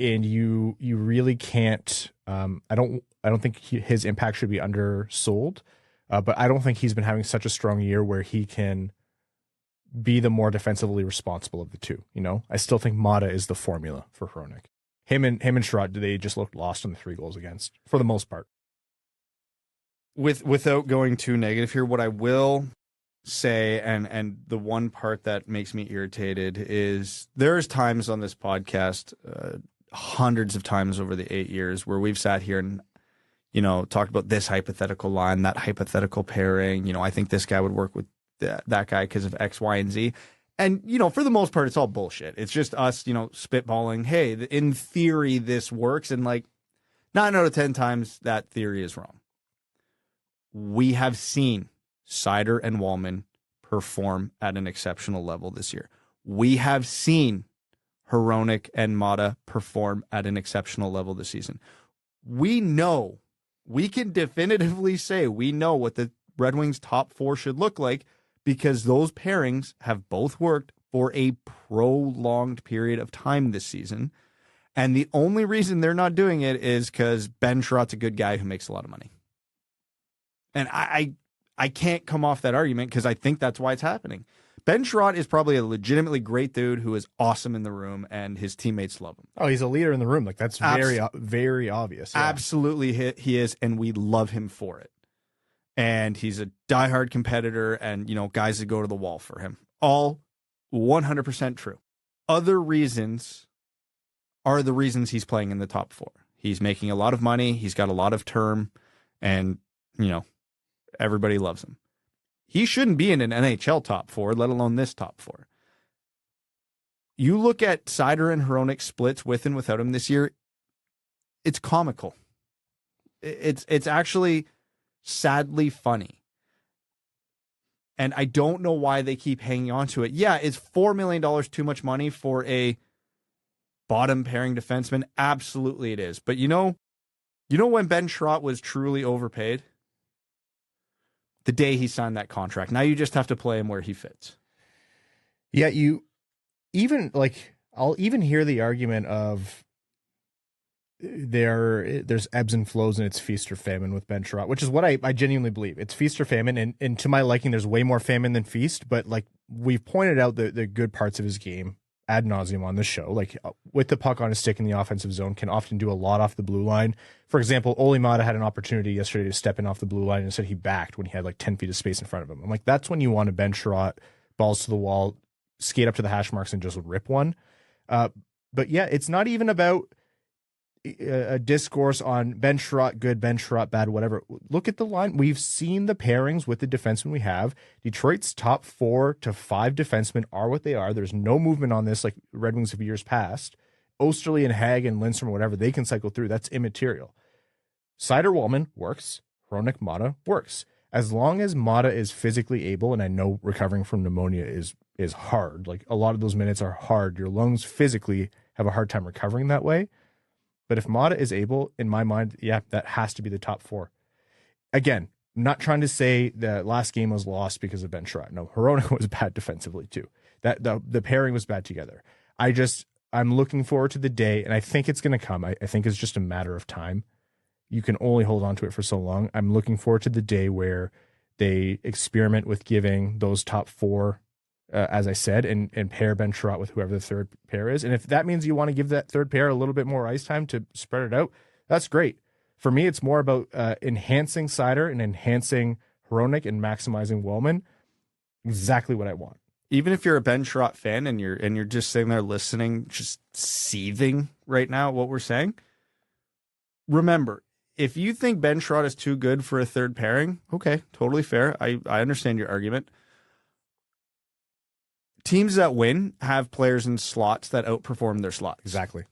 and you really can't. I don't think his impact should be undersold, but I don't think he's been having such a strong year where he can be the more defensively responsible of the two. You know, I still think Mata is the formula for Hronek. Him and Chiarot, they just looked lost on the 3 goals against for the most part. Without going too negative here, what I will say, and the one part that makes me irritated is there's times on this podcast, hundreds of times over the 8 years, where we've sat here and, you know, talked about this hypothetical line, that hypothetical pairing. You know, I think this guy would work with that guy because of X, Y, and Z. And, you know, for the most part, it's all bullshit. It's just us, you know, spitballing, hey, in theory, this works. And like 9 out of 10 times, that theory is wrong. We have seen Seider and Wallman perform at an exceptional level this year. We have seen Hronek and Mata perform at an exceptional level this season. We know, we can definitively say we know what the Red Wings top 4 should look like, because those pairings have both worked for a prolonged period of time this season. And the only reason they're not doing it is because Ben Chiarot's a good guy who makes a lot of money. And I can't come off that argument because I think that's why it's happening. Ben Chiarot is probably a legitimately great dude who is awesome in the room, and his teammates love him. Oh, he's a leader in the room. Like, that's very obvious. Yeah. Absolutely, he is, and we love him for it. And he's a diehard competitor, and, you know, guys that go to the wall for him. All 100% true. Other reasons are the reasons he's playing in the top 4. He's making a lot of money. He's got a lot of term, and, you know, everybody loves him. He shouldn't be in an NHL top 4, let alone this top 4. You look at Seider and Hronek splits with and without him this year, it's comical. It's actually sadly funny. And I don't know why they keep hanging on to it. Yeah, is $4 million too much money for a bottom pairing defenseman? Absolutely it is. But you know when Ben Chiarot was truly overpaid? The day he signed that contract. Now you just have to play him where he fits. Yeah, you even like, I'll even hear the argument of there's ebbs and flows and it's feast or famine with Ben Chiarot, which is what I genuinely believe. It's feast or famine, and to my liking, there's way more famine than feast. But like, we've pointed out the good parts of his game ad nauseum on this show. Like, with the puck on his stick in the offensive zone, can often do a lot off the blue line. For example, Olli Mata had an opportunity yesterday to step in off the blue line, and instead he backed when he had like 10 feet of space in front of him. I'm like, that's when you want to Ben Chiarot, balls to the wall, skate up to the hash marks and just rip one. But yeah, it's not even about a discourse on Ben Chiarot good, Ben Chiarot bad, whatever. Look at the line. We've seen the pairings with the defensemen we have. Detroit's top 4 to 5 defensemen are what they are. There's no movement on this like Red Wings of years past. Osterley and Hag and Lindstrom or whatever, they can cycle through. That's immaterial. Seider Wallman works. Hronek Mata works. As long as Mata is physically able, and I know recovering from pneumonia is hard. Like, a lot of those minutes are hard. Your lungs physically have a hard time recovering that way. But if Mata is able, in my mind, yeah, that has to be the top 4. Again, I'm not trying to say the last game was lost because of Ben Chiarot. No, Hronek was bad defensively too. That the pairing was bad together. I'm looking forward to the day, and I think it's going to come. I think it's just a matter of time. You can only hold on to it for so long. I'm looking forward to the day where they experiment with giving those top 4, as I said, and pair Ben Chiarot with whoever the third pair is. And if that means you want to give that third pair a little bit more ice time to spread it out, that's great. For me, it's more about enhancing Seider and enhancing Hronek and maximizing Wallman. Exactly what I want. Even if you're a Ben Chiarot fan and you're just sitting there listening, just seething right now at what we're saying, remember, if you think Ben Chiarot is too good for a third pairing, okay, totally fair. I understand your argument. Teams that win have players in slots that outperform their slots.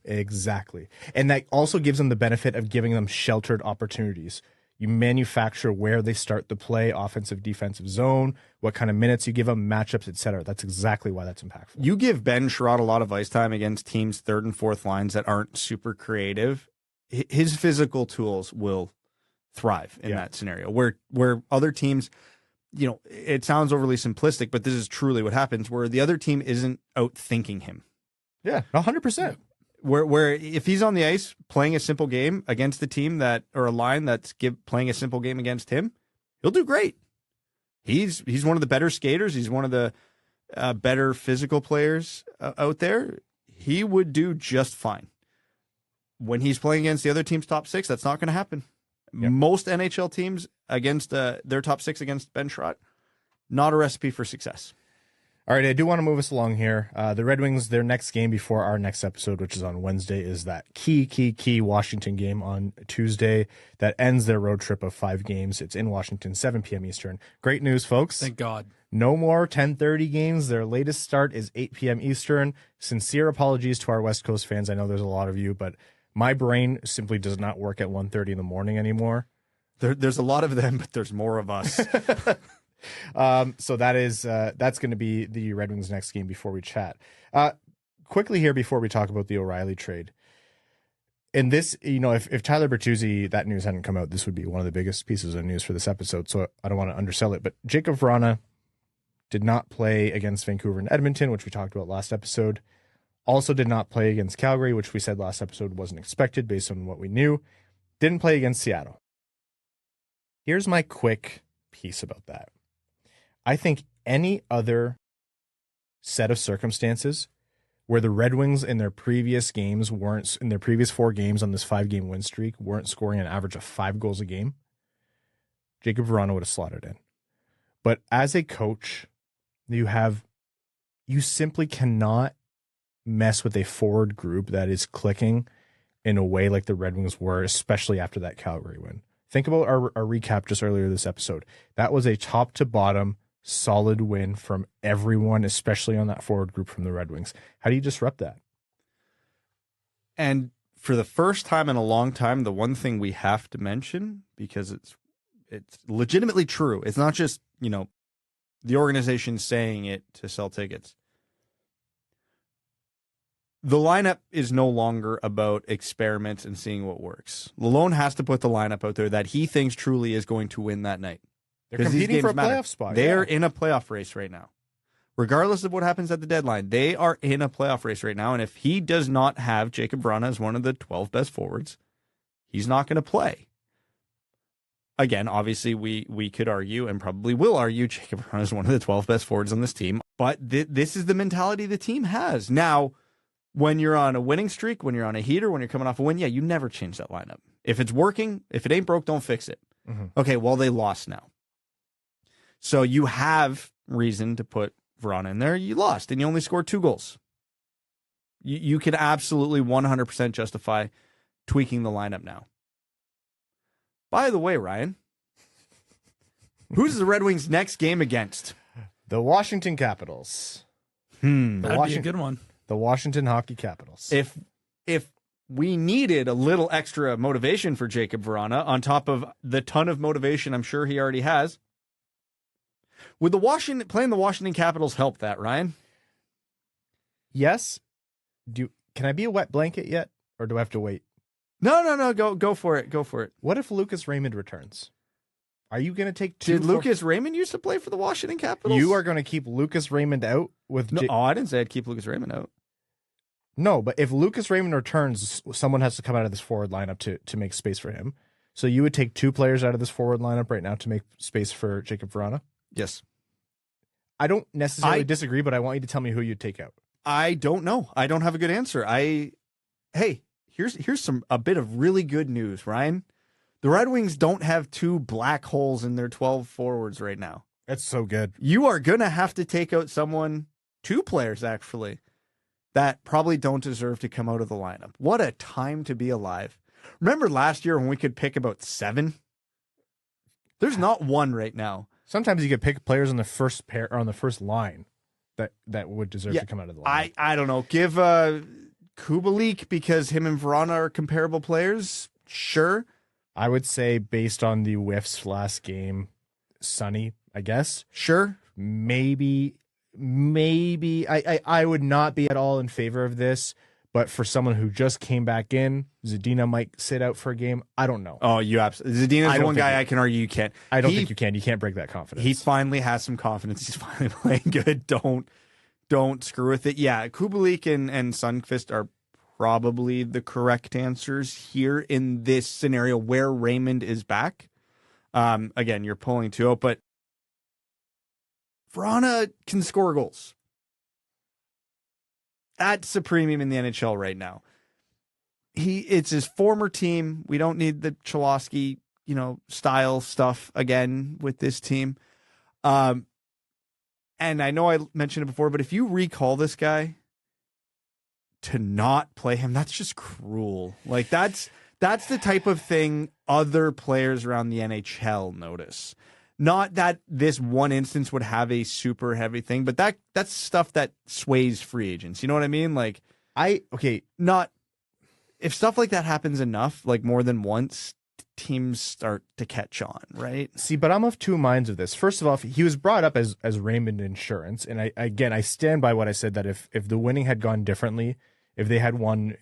Exactly. And that also gives them the benefit of giving them sheltered opportunities. You manufacture where they start the play, offensive, defensive zone, what kind of minutes you give them, matchups, etc. That's exactly why that's impactful. You give Ben Chiarot a lot of ice time against teams' third and fourth lines that aren't super creative. His physical tools will thrive in that scenario. Where other teams, you know, it sounds overly simplistic, but this is truly what happens, where the other team isn't out thinking him. Yeah, 100%. Where if he's on the ice playing a simple game against the team or a line that's playing a simple game against him, he'll do great. He's one of the better skaters. He's one of the better physical players out there. He would do just fine. When he's playing against the other team's top six, that's not going to happen. Yep. Most NHL teams against their top six against Ben Chiarot, not a recipe for success. All right, I do want to move us along here. The Red Wings, their next game before our next episode, which is on Wednesday, is that key Washington game on Tuesday that ends their road trip of 5 games. It's in Washington, 7 p.m. Eastern. Great news, folks. Thank God. No more 10:30 games. Their latest start is 8 p.m. Eastern. Sincere apologies to our West Coast fans. I know there's a lot of you, but my brain simply does not work at 1:30 in the morning anymore. There's a lot of them, but there's more of us. So that's going to be the Red Wings' next game before we chat. Quickly here before we talk about the O'Reilly trade. And this, if Tyler Bertuzzi, that news hadn't come out, this would be one of the biggest pieces of news for this episode. So I don't want to undersell it. But Jakub Vrana did not play against Vancouver and Edmonton, which we talked about last episode. Also did not play against Calgary, which we said last episode wasn't expected based on what we knew. Didn't play against Seattle. Here's my quick piece about that. I think any other set of circumstances where the Red Wings in their previous 4 games on this 5-game win streak weren't scoring an average of 5 goals a game, Jakub Vrana would have slotted in. But as a coach, you simply cannot mess with a forward group that is clicking in a way like the Red Wings were, especially after that Calgary win. Think about our recap just earlier this episode. That was a top to bottom solid win from everyone, especially on that forward group from the Red Wings. How do you disrupt that? And for the first time in a long time, the one thing we have to mention, because it's legitimately true. It's not just, the organization saying it to sell tickets. The lineup is no longer about experiments and seeing what works. Lalonde has to put the lineup out there that he thinks truly is going to win that night. They're competing for a playoff spot. They're in a playoff race right now. Regardless of what happens at the deadline, they are in a playoff race right now. And if he does not have Jakub Vrana as one of the 12 best forwards, he's not going to play. Again, obviously, we could argue and probably will argue Jakub Vrana is one of the 12 best forwards on this team. But this is the mentality the team has. Now, when you're on a winning streak, when you're on a heater, when you're coming off a win, you never change that lineup. If it's working, if it ain't broke, don't fix it. Mm-hmm. Okay, well, they lost now. So you have reason to put Vrana in there. You lost, and you only scored 2 goals. You can absolutely 100% justify tweaking the lineup now. By the way, Ryan, who's the Red Wings' next game against? The Washington Capitals. That'd be a good one. The Washington Hockey Capitals. If we needed a little extra motivation for Jakub Vrana on top of the ton of motivation I'm sure he already has, would playing the Washington Capitals help that, Ryan? Yes. Can I be a wet blanket yet, or do I have to wait? No. Go for it. Go for it. What if Lucas Raymond returns? Are you going to take 2? Did Lucas Raymond used to play for the Washington Capitals? You are going to keep Lucas Raymond out with? No, I didn't say I'd keep Lucas Raymond out. No, but if Lucas Raymond returns, someone has to come out of this forward lineup to make space for him. So you would take 2 players out of this forward lineup right now to make space for Jakub Vrana? Yes. I don't necessarily disagree, but I want you to tell me who you'd take out. I don't know. I don't have a good answer. Hey, here's a bit of really good news, Ryan. The Red Wings don't have 2 black holes in their 12 forwards right now. That's so good. You are going to have to take out 2 players, actually, that probably don't deserve to come out of the lineup. What a time to be alive. Remember last year when we could pick about 7? There's not 1 right now. Sometimes you could pick players on the first pair or on the first line that would deserve to come out of the lineup. I don't know. Give Kubalik, because him and Vrana are comparable players. Sure. I would say based on the whiffs last game, Sonny, I guess. Sure. Maybe I would not be at all in favor of this, but for someone who just came back in, Zadina might sit out for a game. I don't know. Oh, you absolutely. Zadina's the one guy I can argue you can't. I don't think you can. You can't break that confidence. He finally has some confidence. He's finally playing good. Don't screw with it. Yeah, Kubalik and Sundqvist are probably the correct answers here in this scenario where Raymond is back. Again, you're pulling 2-0, but Vrana can score goals. That's a premium in the NHL right now. It's his former team. We don't need the Cholowski, style stuff again with this team. And I know I mentioned it before, but if you recall this guy, to not play him, that's just cruel. Like that's the type of thing other players around the NHL notice. Not that this one instance would have a super heavy thing, but that's stuff that sways free agents. You know what I mean? Like if stuff like that happens enough, like more than once, teams start to catch on, right? See, but I'm of two minds of this. First of all, he was brought up as Raymond insurance, and I stand by what I said, that if the winning had gone differently, if they had won,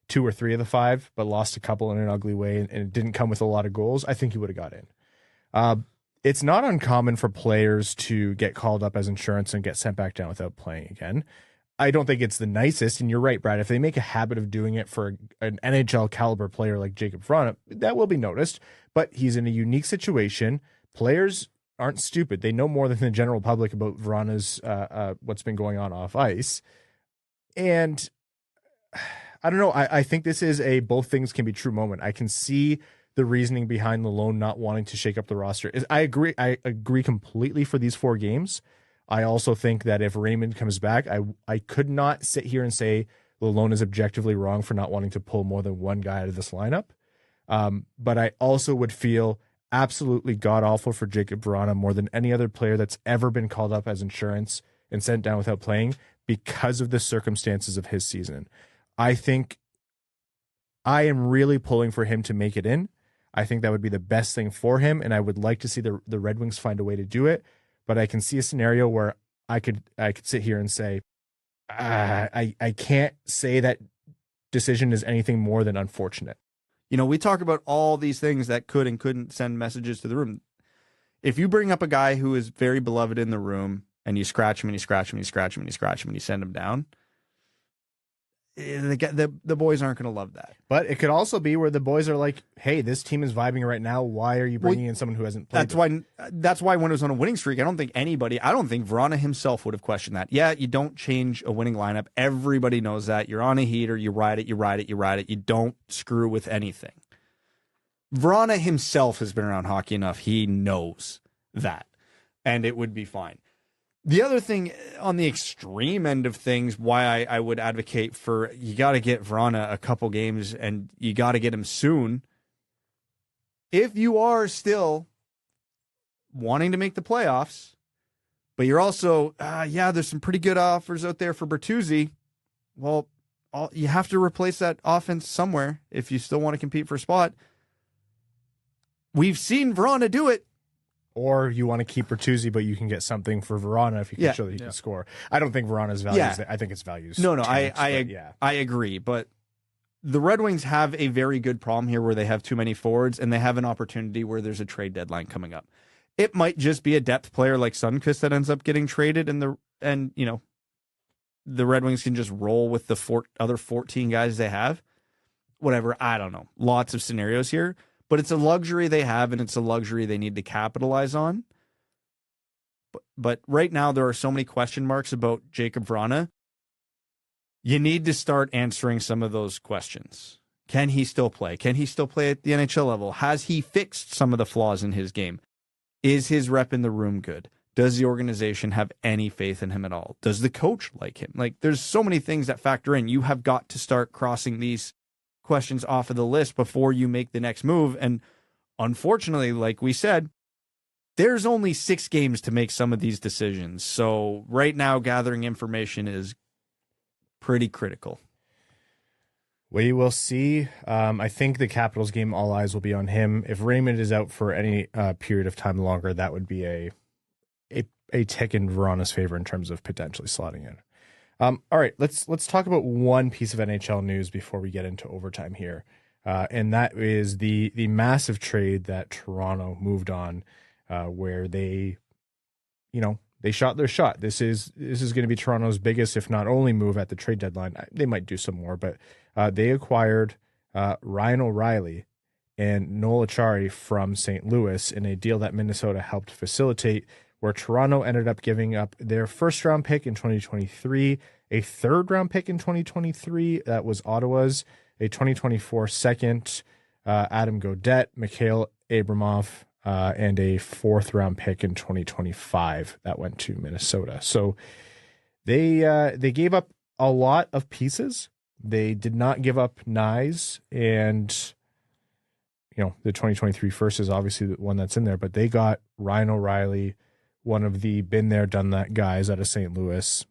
2 or 3 of the 5, but lost a couple in an ugly way, and it didn't come with a lot of goals, I think he would have got in. It's not uncommon for players to get called up as insurance and get sent back down without playing again. I don't think it's the nicest, and you're right, Brad. If they make a habit of doing it for an NHL caliber player like Jakub Vrana, that will be noticed. But he's in a unique situation. Players aren't stupid. They know more than the general public about Vrana's what's been going on off ice. And I don't know. I think this is a both things can be true moment. I can see the reasoning behind Lalonde not wanting to shake up the roster. I agree completely for these 4 games. I also think that if Raymond comes back, I could not sit here and say Lalonde is objectively wrong for not wanting to pull more than one guy out of this lineup. But I also would feel absolutely god-awful for Jakub Vrana more than any other player that's ever been called up as insurance and sent down without playing because of the circumstances of his season. I think I am really pulling for him to make it in. I think that would be the best thing for him, and I would like to see the Red Wings find a way to do it. But I can see a scenario where I could sit here and say, I can't say that decision is anything more than unfortunate. We talk about all these things that could and couldn't send messages to the room. If you bring up a guy who is very beloved in the room and you scratch him and you scratch him and you scratch him and you scratch him and you send him down, the boys aren't going to love that. But it could also be where the boys are like, hey, this team is vibing right now. Why are you bringing in someone who hasn't played? That's why when it was on a winning streak, I don't think Vrana himself would have questioned that. Yeah, you don't change a winning lineup. Everybody knows that. You're on a heater. You ride it. You don't screw with anything. Vrana himself has been around hockey enough. He knows that. And it would be fine. The other thing on the extreme end of things, why I would advocate for you got to get Vrana a couple games and you got to get him soon. If you are still wanting to make the playoffs, but you're also, there's some pretty good offers out there for Bertuzzi. Well, you have to replace that offense somewhere if you still want to compete for a spot. We've seen Vrana do it. Or you want to keep Bertuzzi, but you can get something for Vrana if you can show that he can score. I don't think Vrana's value is I think it's values. No, I agree. But the Red Wings have a very good problem here where they have too many forwards and they have an opportunity where there's a trade deadline coming up. It might just be a depth player like Sundqvist that ends up getting traded the Red Wings can just roll with the other 14 guys they have. Whatever, I don't know. Lots of scenarios here. But it's a luxury they have, and it's a luxury they need to capitalize on. But right now, there are so many question marks about Jakub Vrana. You need to start answering some of those questions. Can he still play? Can he still play at the NHL level? Has he fixed some of the flaws in his game? Is his rep in the room good? Does the organization have any faith in him at all? Does the coach like him? There's so many things that factor in. You have got to start crossing these questions off of the list before you make the next move. And unfortunately, like we said, there's only 6 games to make some of these decisions. So right now, gathering information is pretty critical. We will see. I think the Capitals game, all eyes will be on him. If Raymond is out for any period of time longer, that would be a tick in Vrana's favor in terms of potentially slotting in. All right, let's talk about one piece of NHL news before we get into overtime here, and that is the massive trade that Toronto moved on, where they, they shot their shot. This is going to be Toronto's biggest, if not only, move at the trade deadline. They might do some more, but they acquired Ryan O'Reilly and Noel Acciari from St. Louis in a deal that Minnesota helped facilitate, where Toronto ended up giving up their first-round pick in 2023, a third-round pick in 2023, that was Ottawa's, a 2024 second, Adam Gaudette, Mikhail Abramov, and a fourth-round pick in 2025 that went to Minnesota. So they gave up a lot of pieces. They did not give up Nyes, and the 2023 first is obviously the one that's in there, but they got Ryan O'Reilly, one of the been there, done that guys out of St. Louis.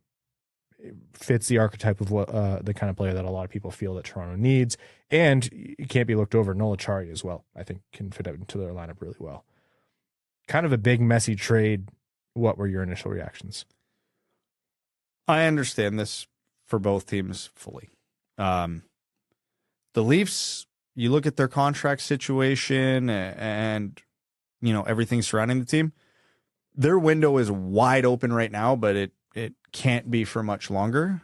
It fits the archetype of the kind of player that a lot of people feel that Toronto needs, and it can't be looked over. Noel Acciari as well, I think, can fit into their lineup really well. Kind of a big, messy trade. What were your initial reactions? I understand this for both teams fully. The Leafs, you look at their contract situation and everything surrounding the team. Their window is wide open right now, but it can't be for much longer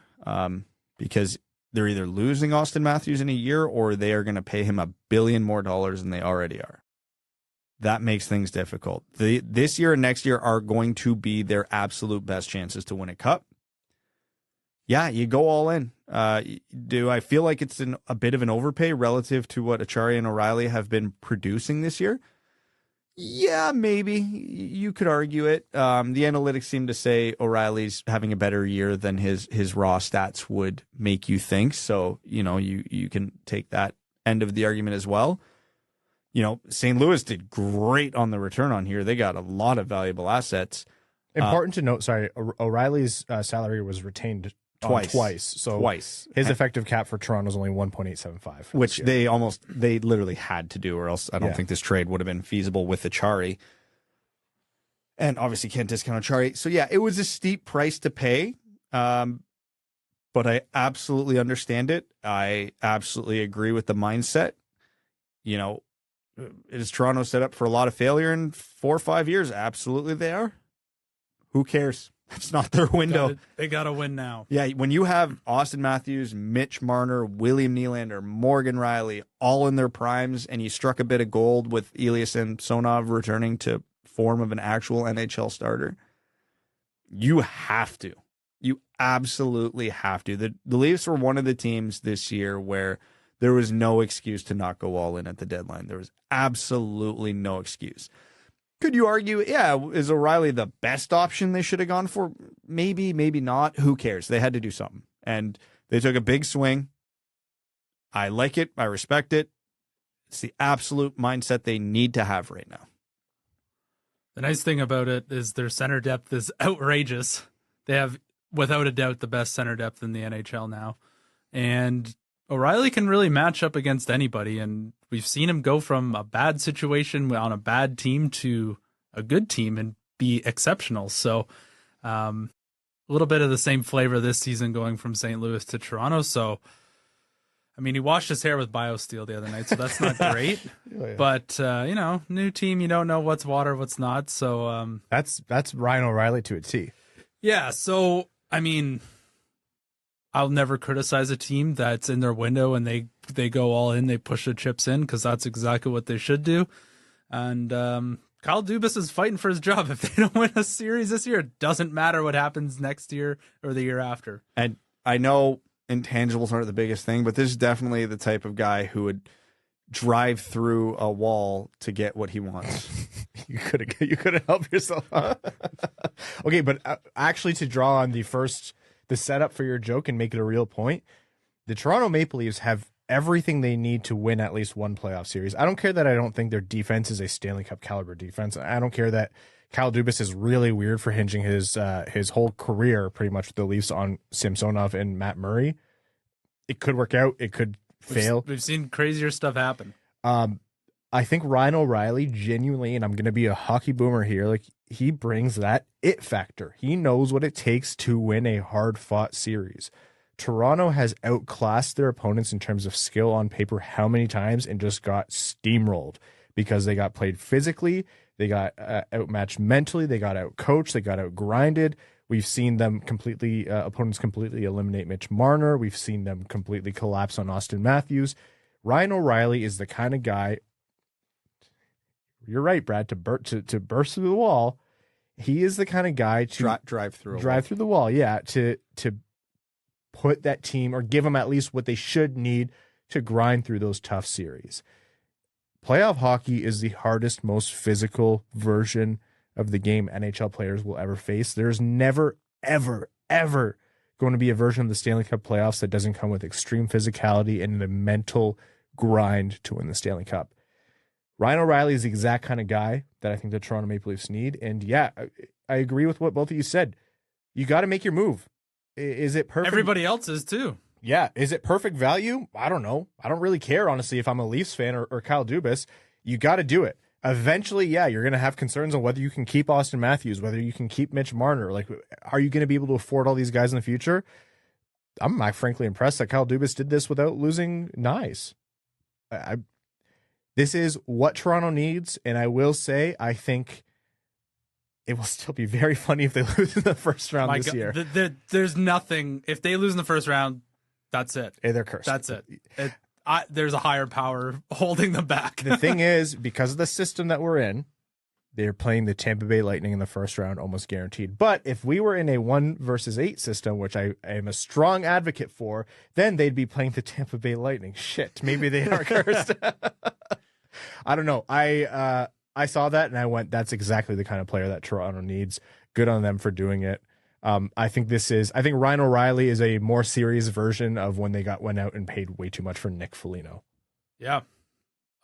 because they're either losing Austin Matthews in a year or they are going to pay him $1 billion more than they already are. That makes things difficult. This year and next year are going to be their absolute best chances to win a cup. Yeah, you go all in. Do I feel like it's a bit of an overpay relative to what Acciari and O'Reilly have been producing this year? Yeah, maybe. You could argue it. The analytics seem to say O'Reilly's having a better year than his raw stats would make you think. So, you can take that end of the argument as well. St. Louis did great on the return on here. They got a lot of valuable assets. Important to note, O'Reilly's salary was retained twice. So twice. His effective cap for Toronto is only 1.875, which they literally had to do, or else I don't think this trade would have been feasible with Acciari. And obviously can't discount Acciari. So it was a steep price to pay. But I absolutely understand it. I absolutely agree with the mindset. Is Toronto set up for a lot of failure in 4 or 5 years? Absolutely they are. Who cares? It's not their window. They got to win now. Yeah, when you have Austin Matthews, Mitch Marner, William Nylander, Morgan Riley, all in their primes, and you struck a bit of gold with Elias and Sonov returning to form of an actual NHL starter, you have to. You absolutely have to. The Leafs were one of the teams this year where there was no excuse to not go all in at the deadline. There was absolutely no excuse. Could you argue, is O'Reilly the best option they should have gone for? Maybe, maybe not. Who cares? They had to do something. And they took a big swing. I like it. I respect it. It's the absolute mindset they need to have right now. The nice thing about it is their center depth is outrageous. They have, without a doubt, the best center depth in the NHL now. And O'Reilly can really match up against anybody, and we've seen him go from a bad situation on a bad team to a good team and be exceptional. So a little bit of the same flavor this season going from St. Louis to Toronto. So, he washed his hair with BioSteel the other night, so that's not great. But, new team, you don't know what's water, what's not. So that's Ryan O'Reilly to a T. Yeah, so, I'll never criticize a team that's in their window and they go all in, they push the chips in, because that's exactly what they should do. And Kyle Dubas is fighting for his job. If they don't win a series this year, it doesn't matter what happens next year or the year after. And I know intangibles aren't the biggest thing, but this is definitely the type of guy who would drive through a wall to get what he wants. You could have helped yourself. Okay, but actually, to draw on the setup for your joke and make it a real point, the Toronto Maple Leafs have everything they need to win at least one playoff series. I don't care that I don't think their defense is a Stanley Cup caliber defense. I don't care that Kyle Dubas is really weird for hinging his whole career pretty much with the Leafs on Samsonov and Matt Murray. It could work out. It could fail. We've seen crazier stuff happen. I think Ryan O'Reilly genuinely, and I'm going to be a hockey boomer here, he brings that it factor. He knows what it takes to win a hard-fought series. Toronto has outclassed their opponents in terms of skill on paper how many times and just got steamrolled. because they got played physically, they got outmatched mentally, they got outcoached, they got outgrinded. We've seen them opponents completely eliminate Mitch Marner. We've seen them completely collapse on Austin Matthews. Ryan O'Reilly is the kind of guy, you're right, Brad, to burst through the wall. He is the kind of guy to drive through the wall. Yeah, to put that team, or give them at least what they should need to grind through those tough series. Playoff hockey is the hardest, most physical version of the game NHL players will ever face. There's never, ever, ever going to be a version of the Stanley Cup playoffs that doesn't come with extreme physicality and the mental grind to win the Stanley Cup. Ryan O'Reilly is the exact kind of guy that I think the Toronto Maple Leafs need. And yeah, I agree with what both of you said. You got to make your move. Is it perfect? Everybody else is too. Yeah. Is it perfect value? I don't know. I don't really care, honestly, if I'm a Leafs fan or Kyle Dubas. You got to do it. Eventually, yeah, you're going to have concerns on whether you can keep Austin Matthews, whether you can keep Mitch Marner. Like, are you going to be able to afford all these guys in the future? I'm frankly impressed that Kyle Dubas did this without losing Nyes. This is what Toronto needs, and I will say, I think it will still be very funny if they lose in the first round this year. There's nothing. If they lose in the first round, that's it. Hey, they're cursed. That's it. There's a higher power holding them back. The thing is, because of the system that we're in, they're playing the Tampa Bay Lightning in the first round, almost guaranteed. But if we were in a 1-versus-8 system, which I am a strong advocate for, then they'd be playing the Tampa Bay Lightning. Shit, maybe they are cursed. I don't know. I saw that and I went, that's exactly the kind of player that Toronto needs. Good on them for doing it. I think Ryan O'Reilly is a more serious version of when they went out and paid way too much for Nick Foligno. Yeah.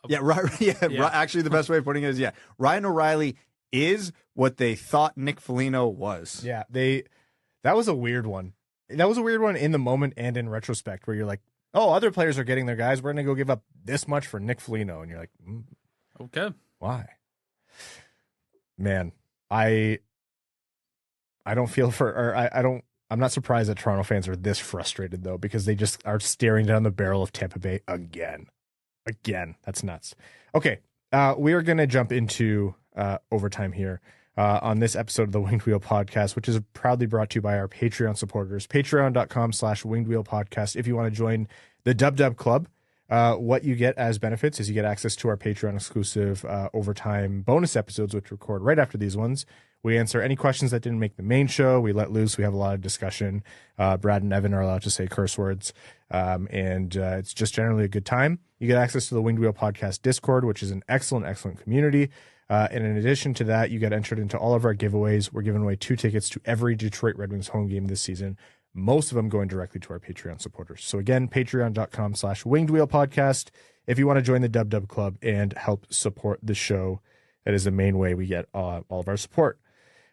Yeah, right. Yeah. Actually, the best way of putting it is, Ryan O'Reilly is what they thought Nick Foligno was. Yeah, that was a weird one. That was a weird one in the moment and in retrospect, where you're like, oh, other players are getting their guys. We're going to go give up this much for Nick Foligno. And you're like, okay. Why? Man, I don't feel I'm not surprised that Toronto fans are this frustrated, though, because they just are staring down the barrel of Tampa Bay again. That's nuts. Okay, we are going to jump into overtime here on this episode of the Winged Wheel Podcast, which is proudly brought to you by our Patreon supporters. Patreon.com/Winged Wheel Podcast. If you want to join the Dub Club, what you get as benefits is you get access to our Patreon exclusive overtime bonus episodes, which record right after these ones. We answer any questions that didn't make the main show. We let loose. We have a lot of discussion. Brad and Evan are allowed to say curse words. And it's just generally a good time. You get access to the Winged Wheel Podcast Discord, which is an excellent community. And in addition to that, you get entered into all of our giveaways. We're giving away 2 tickets to every Detroit Red Wings home game this season, most of them going directly to our Patreon supporters. So again, patreon.com/Winged Wheel Podcast. If you want to join the Dub Club and help support the show, that is the main way we get all of our support.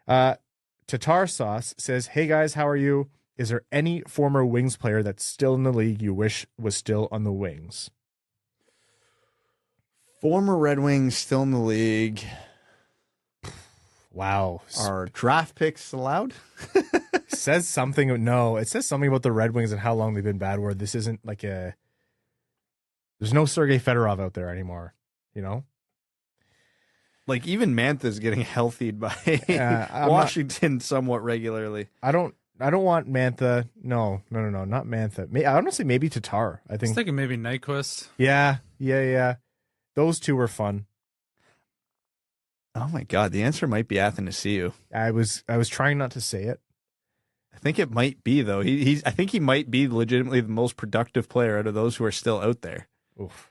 Tatar Sauce says, hey guys, how are you? Is there any former Wings player that's still in the league you wish was still on the Wings? Former Red Wings still in the league. Wow. Are draft picks allowed? Says something. No, it says something about the Red Wings and how long they've been bad, where this isn't like there's no Sergei Fedorov out there anymore, you know? Like even Mantha's getting healthied by Washington somewhat regularly. I don't want Mantha. No, not Mantha. Honestly, maybe Tatar. I think. I was thinking maybe Nyquist. Yeah. Those two were fun. Oh my God, the answer might be Athanasiou. I was trying not to say it. I think it might be though. I think he might be legitimately the most productive player out of those who are still out there. Oof.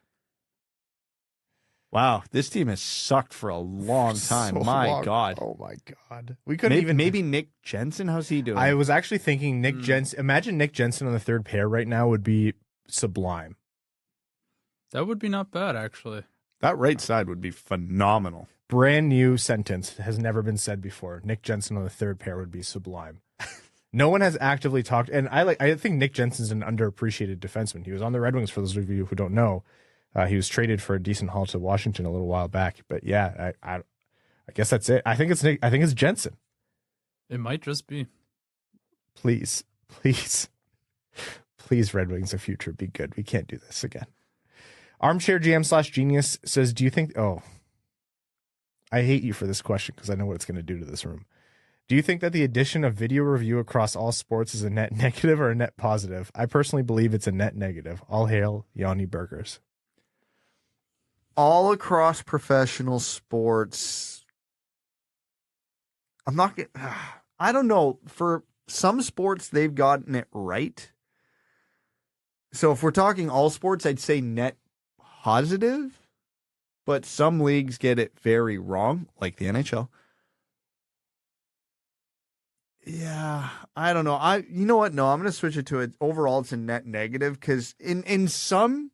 Wow, this team has sucked for a long time. So my long. God. Oh my God. We couldn't maybe Nick Jensen. How's he doing? I was actually thinking Nick Jensen. Imagine Nick Jensen on the third pair right now would be sublime. That would be not bad, actually. That right side would be phenomenal. Brand new sentence, has never been said before. Nick Jensen on the third pair would be sublime. No one has actively talked, and I think Nick Jensen's an underappreciated defenseman. He was on the Red Wings, for those of you who don't know. He was traded for a decent haul to Washington a little while back. But yeah, I guess that's it. I think it's Nick. I think it's Jensen. It might just be. Please, Red Wings of future, be good. We can't do this again. Armchair GM /Genius says, do you think... Oh, I hate you for this question because I know what it's going to do to this room. Do you think that the addition of video review across all sports is a net negative or a net positive? I personally believe it's a net negative. All hail Yanni Burgers. All across professional sports, I don't know. For some sports, they've gotten it right. So if we're talking all sports, I'd say net positive. But some leagues get it very wrong, like the NHL. Yeah, I don't know. You know what? No, I'm going to switch it to it. Overall, it's a net negative because in some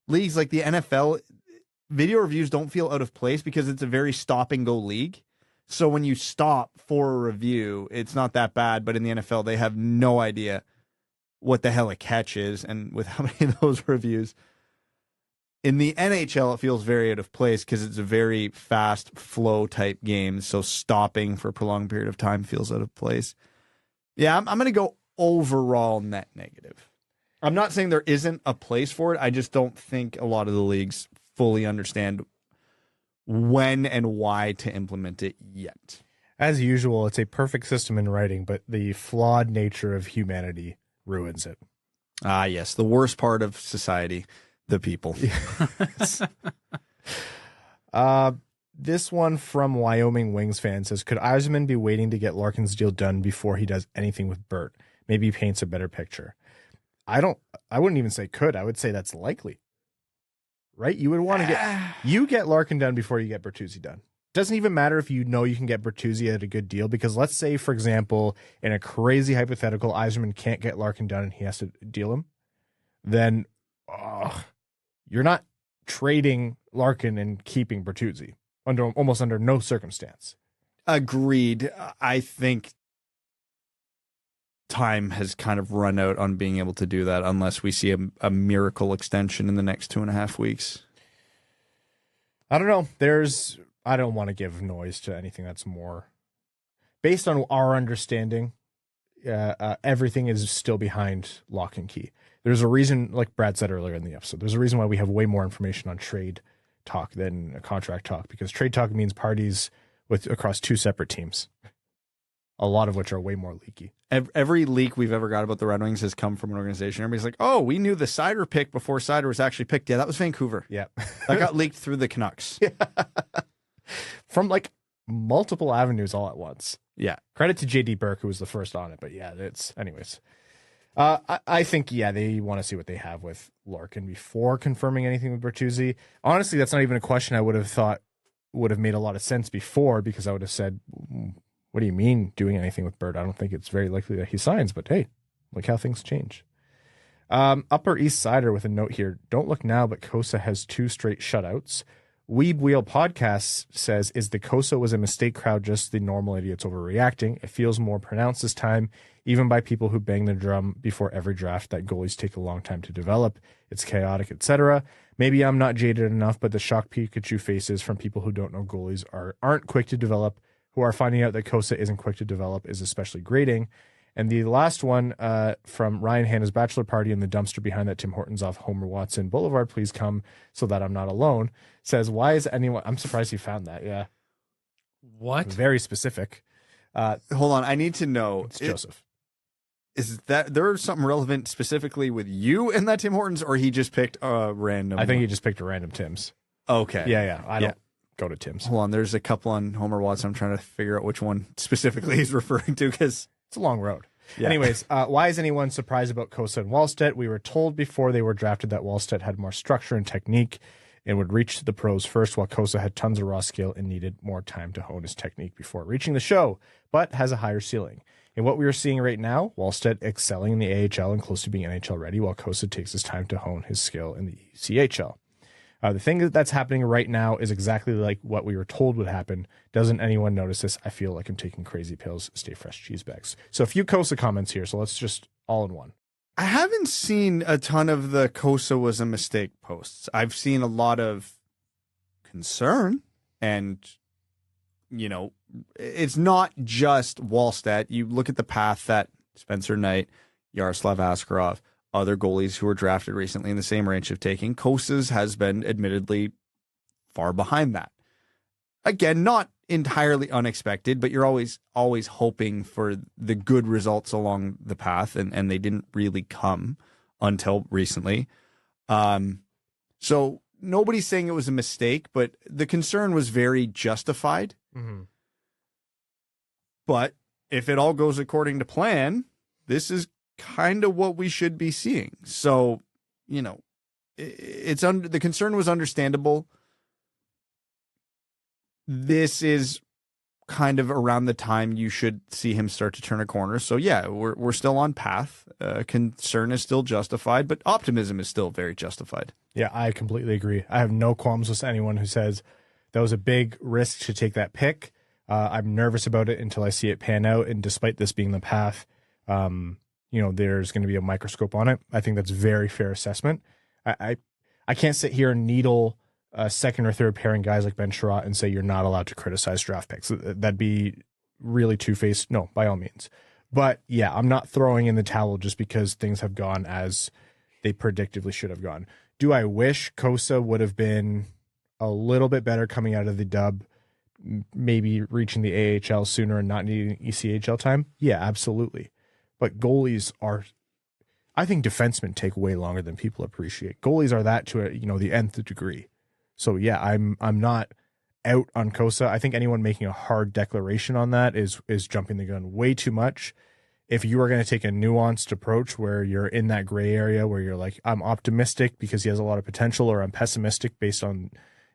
leagues like the NFL, video reviews don't feel out of place because it's a very stop and go league. So when you stop for a review, it's not that bad. But in the NFL, they have no idea what the hell a catch is, and with how many of those reviews. In the NHL, it feels very out of place because it's a very fast flow type game. So stopping for a prolonged period of time feels out of place. Yeah, I'm going to go overall net negative. I'm not saying there isn't a place for it. I just don't think a lot of the leagues fully understand when and why to implement it yet. As usual, it's a perfect system in writing, but the flawed nature of humanity ruins it. Ah, yes. The worst part of society. The people. This one from Wyoming Wings fan says, could Yzerman be waiting to get Larkin's deal done before he does anything with Bert? Maybe he paints a better picture. I wouldn't even say could. I would say that's likely. Right? You would want to get Larkin done before you get Bertuzzi done. Doesn't even matter if you know you can get Bertuzzi at a good deal, because let's say, for example, in a crazy hypothetical, Yzerman can't get Larkin done and he has to deal him. Then you're not trading Larkin and keeping Bertuzzi almost under no circumstance. Agreed. I think time has kind of run out on being able to do that unless we see a miracle extension in the next 2.5 weeks. I don't know. I don't want to give noise to anything that's more based on our understanding. Everything is still behind lock and key. There's a reason, like Brad said earlier in the episode, there's a reason why we have way more information on trade talk than a contract talk, because trade talk means parties across two separate teams, a lot of which are way more leaky. Every leak we've ever got about the Red Wings has come from an organization. Everybody's like, oh, we knew the Seider pick before Seider was actually picked. Yeah, that was Vancouver. Yeah. That got leaked through the Canucks. Yeah. From like multiple avenues all at once. Yeah. Credit to JD Burke, who was the first on it. But yeah, anyways. I think, they want to see what they have with Larkin before confirming anything with Bertuzzi. Honestly, that's not even a question I would have thought would have made a lot of sense before, because I would have said, what do you mean doing anything with Bert? I don't think it's very likely that he signs, but hey, look how things change. Upper East Sider with a note here. Don't look now, but Kosa has 2 straight shutouts. Weeb Wheel Podcast says, is the Kosa was a mistake crowd just the normal idiots overreacting? It feels more pronounced this time, even by people who bang the drum before every draft that goalies take a long time to develop. It's chaotic, etc. Maybe I'm not jaded enough, but the shock Pikachu faces from people who don't know goalies aren't quick to develop, who are finding out that Kosa isn't quick to develop, is especially grating. And the last one from Ryan Hanna's bachelor party in the dumpster behind that Tim Hortons off Homer Watson Boulevard, please come so that I'm not alone, says, why is anyone... I'm surprised you found that, yeah. What? Very specific. Hold on, I need to know. It's Joseph. Is that there's something relevant specifically with you and that Tim Hortons, or he just picked a random... I think he just picked a random Tim's. Okay. Yeah. I don't go to Tim's. Hold on, there's a couple on Homer Watson. I'm trying to figure out which one specifically he's referring to, because... It's a long road. Yeah. Anyways, why is anyone surprised about Kosa and Wallstedt? We were told before they were drafted that Wallstedt had more structure and technique and would reach the pros first, while Kosa had tons of raw skill and needed more time to hone his technique before reaching the show, but has a higher ceiling. In what we are seeing right now, Wallstedt excelling in the AHL and close to being NHL ready, while Kosa takes his time to hone his skill in the CHL. The thing that's happening right now is exactly like what we were told would happen. Doesn't anyone notice this? I feel like I'm taking crazy pills. Stay fresh, cheese bags. So a few Kosa comments here. So let's just all in one. I haven't seen a ton of the Kosa was a mistake posts. I've seen a lot of concern, and, it's not just Wallstedt. You look at the path that Spencer Knight, Yaroslav Askarov, other goalies who were drafted recently in the same range of taking. Kosa's has been admittedly far behind that. again, not entirely unexpected, but you're always hoping for the good results along the path, and they didn't really come until recently. So nobody's saying it was a mistake, but the concern was very justified. Mm-hmm. But if it all goes according to plan, this is kind of what we should be seeing. So, you know, the concern was understandable. This is kind of around the time you should see him start to turn a corner. So yeah, we're still on path. Concern is still justified, but optimism is still very justified. Yeah, I completely agree. I have no qualms with anyone who says that was a big risk to take that pick. I'm nervous about it until I see it pan out. And despite this being the path, you know, there's going to be a microscope on it. I think that's a very fair assessment. I can't sit here and needle second or third pairing guys like Ben Chiarot and say you're not allowed to criticize draft picks. That'd be really two-faced. No, by all means. But yeah, I'm not throwing in the towel just because things have gone as they predictably should have gone. Do I wish Kosa would have been a little bit better coming out of the dub, maybe reaching the AHL sooner and not needing ECHL time? Yeah, absolutely. But goalies are, I think defensemen take way longer than people appreciate. Goalies are that to the nth degree. So yeah, I'm not out on Kosa. I think anyone making a hard declaration on that is jumping the gun way too much. If you are going to take a nuanced approach where you're in that gray area where you're like, I'm optimistic because he has a lot of potential, or I'm pessimistic based on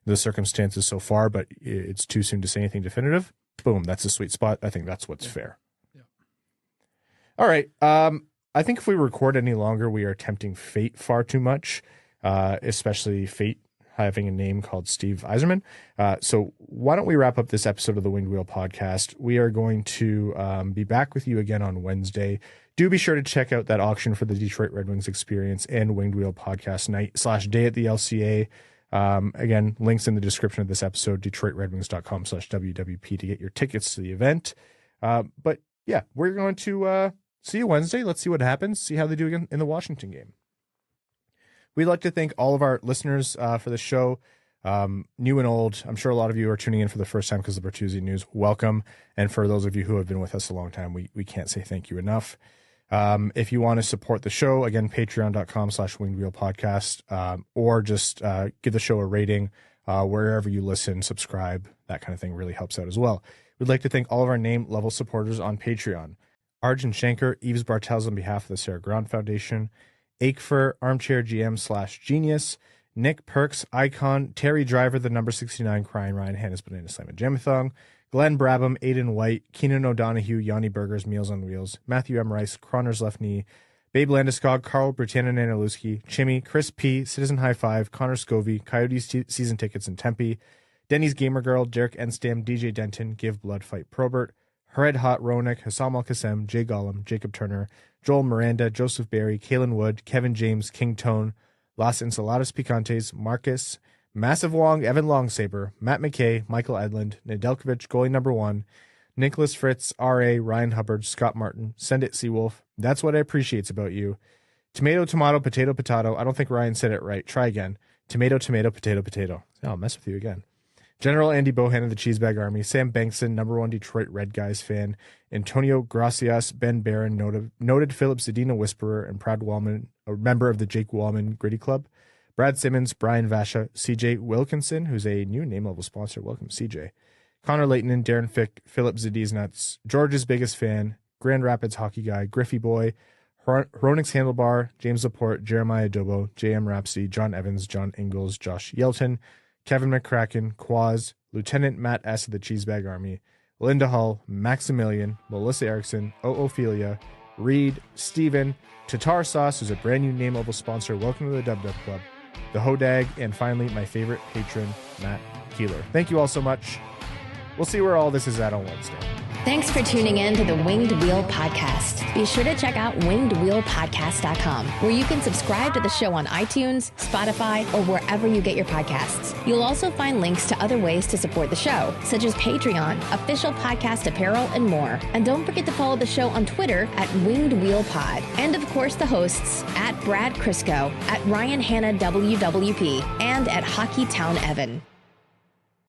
the circumstances so far, but it's too soon to say anything definitive. Boom, that's a sweet spot. I think that's what's fair. Yeah. All right. I think if we record any longer, we are tempting fate far too much, especially fate having a name called Steve Yzerman. So why don't we wrap up this episode of the Winged Wheel podcast? We are going to be back with you again on Wednesday. Do be sure to check out that auction for the Detroit Red Wings experience and Winged Wheel podcast night/day at the LCA. Again, links in the description of this episode, DetroitRedWings.com/WWP to get your tickets to the event. But yeah, we're going to see you Wednesday. Let's see what happens. See how they do again in the Washington game. We'd like to thank all of our listeners for the show, new and old. I'm sure a lot of you are tuning in for the first time because of the Bertuzzi news. Welcome. And for those of you who have been with us a long time, we can't say thank you enough. If you want to support the show, again, patreon.com/wingedwheelpodcast, or just give the show a rating wherever you listen, subscribe, that kind of thing really helps out as well. We'd like to thank all of our name level supporters on Patreon. Arjun Shanker, Yves Bartels on behalf of the Sarah Grant Foundation, Akefer, Armchair GM/Genius, Nick Perks, Icon, Terry Driver, the number 69, Crying Ryan, Hannah's Banana Slam and Jamathon, Glenn Brabham, Aiden White, Keenan O'Donohue, Yanni Burgers, Meals on Wheels, Matthew M. Rice, Croner's Left Knee, Babe Landeskog, Carl Britannia Nanaluski, Chimmy, Chris P., Citizen High Five, Connor Scovey, Coyotes Season Tickets in Tempe, Denny's Gamer Girl, Derek Enstam, DJ Denton, Give Blood Fight Probert, Red Hot Hronek, Hassam Al-Qassem, Jay Gollum, Jacob Turner, Joel Miranda, Joseph Barry, Kalen Wood, Kevin James, King Tone, Las Ensaladas Picantes, Marcus, Massive Wong, Evan Longsaber, Matt McKay, Michael Edlund, Nedeljkovic, goalie number 1, Nicholas Fritz, R.A., Ryan Hubbard, Scott Martin, Send It Seawolf. That's what I appreciate about you. Tomato, tomato, potato, potato. I don't think Ryan said it right. Try again. Tomato, tomato, potato, potato. I'll mess with you again. General Andy Bohan of the Cheesebag Army, Sam Bankson, number 1 Detroit Red Guys fan, Antonio Gracias, Ben Barron, noted Filip Zadina whisperer and proud Wallman, a member of the Jake Wallman Gritty Club, Brad Simmons, Brian Vasha, CJ Wilkinson, who's a new name level sponsor. Welcome, CJ. Connor Layton, Darren Fick, Philip Zadiznuts, George's biggest fan, Grand Rapids hockey guy, Griffey Boy, Hronek's Handlebar, James Laporte, Jeremiah Dobo, JM Rhapsody, John Evans, John Ingalls, Josh Yelton, Kevin McCracken, Quaz, Lieutenant Matt S. of the Cheesebag Army, Linda Hull, Maximilian, Melissa Erickson, Ophelia, Reed, Steven, Tatar Sauce, who's a brand new name level sponsor. Welcome to the Dub Dub Club, the Hodag, and finally, my favorite patron, Matt Keeler. Thank you all so much. We'll see where all this is at on Wednesday. Thanks for tuning in to the Winged Wheel Podcast. Be sure to check out wingedwheelpodcast.com, where you can subscribe to the show on iTunes, Spotify, or wherever you get your podcasts. You'll also find links to other ways to support the show, such as Patreon, official podcast apparel, and more. And don't forget to follow the show on Twitter at Winged Wheel Pod. And of course, the hosts at Brad Crisco, at Ryan Hanna WWP, and at Hockeytown Evan.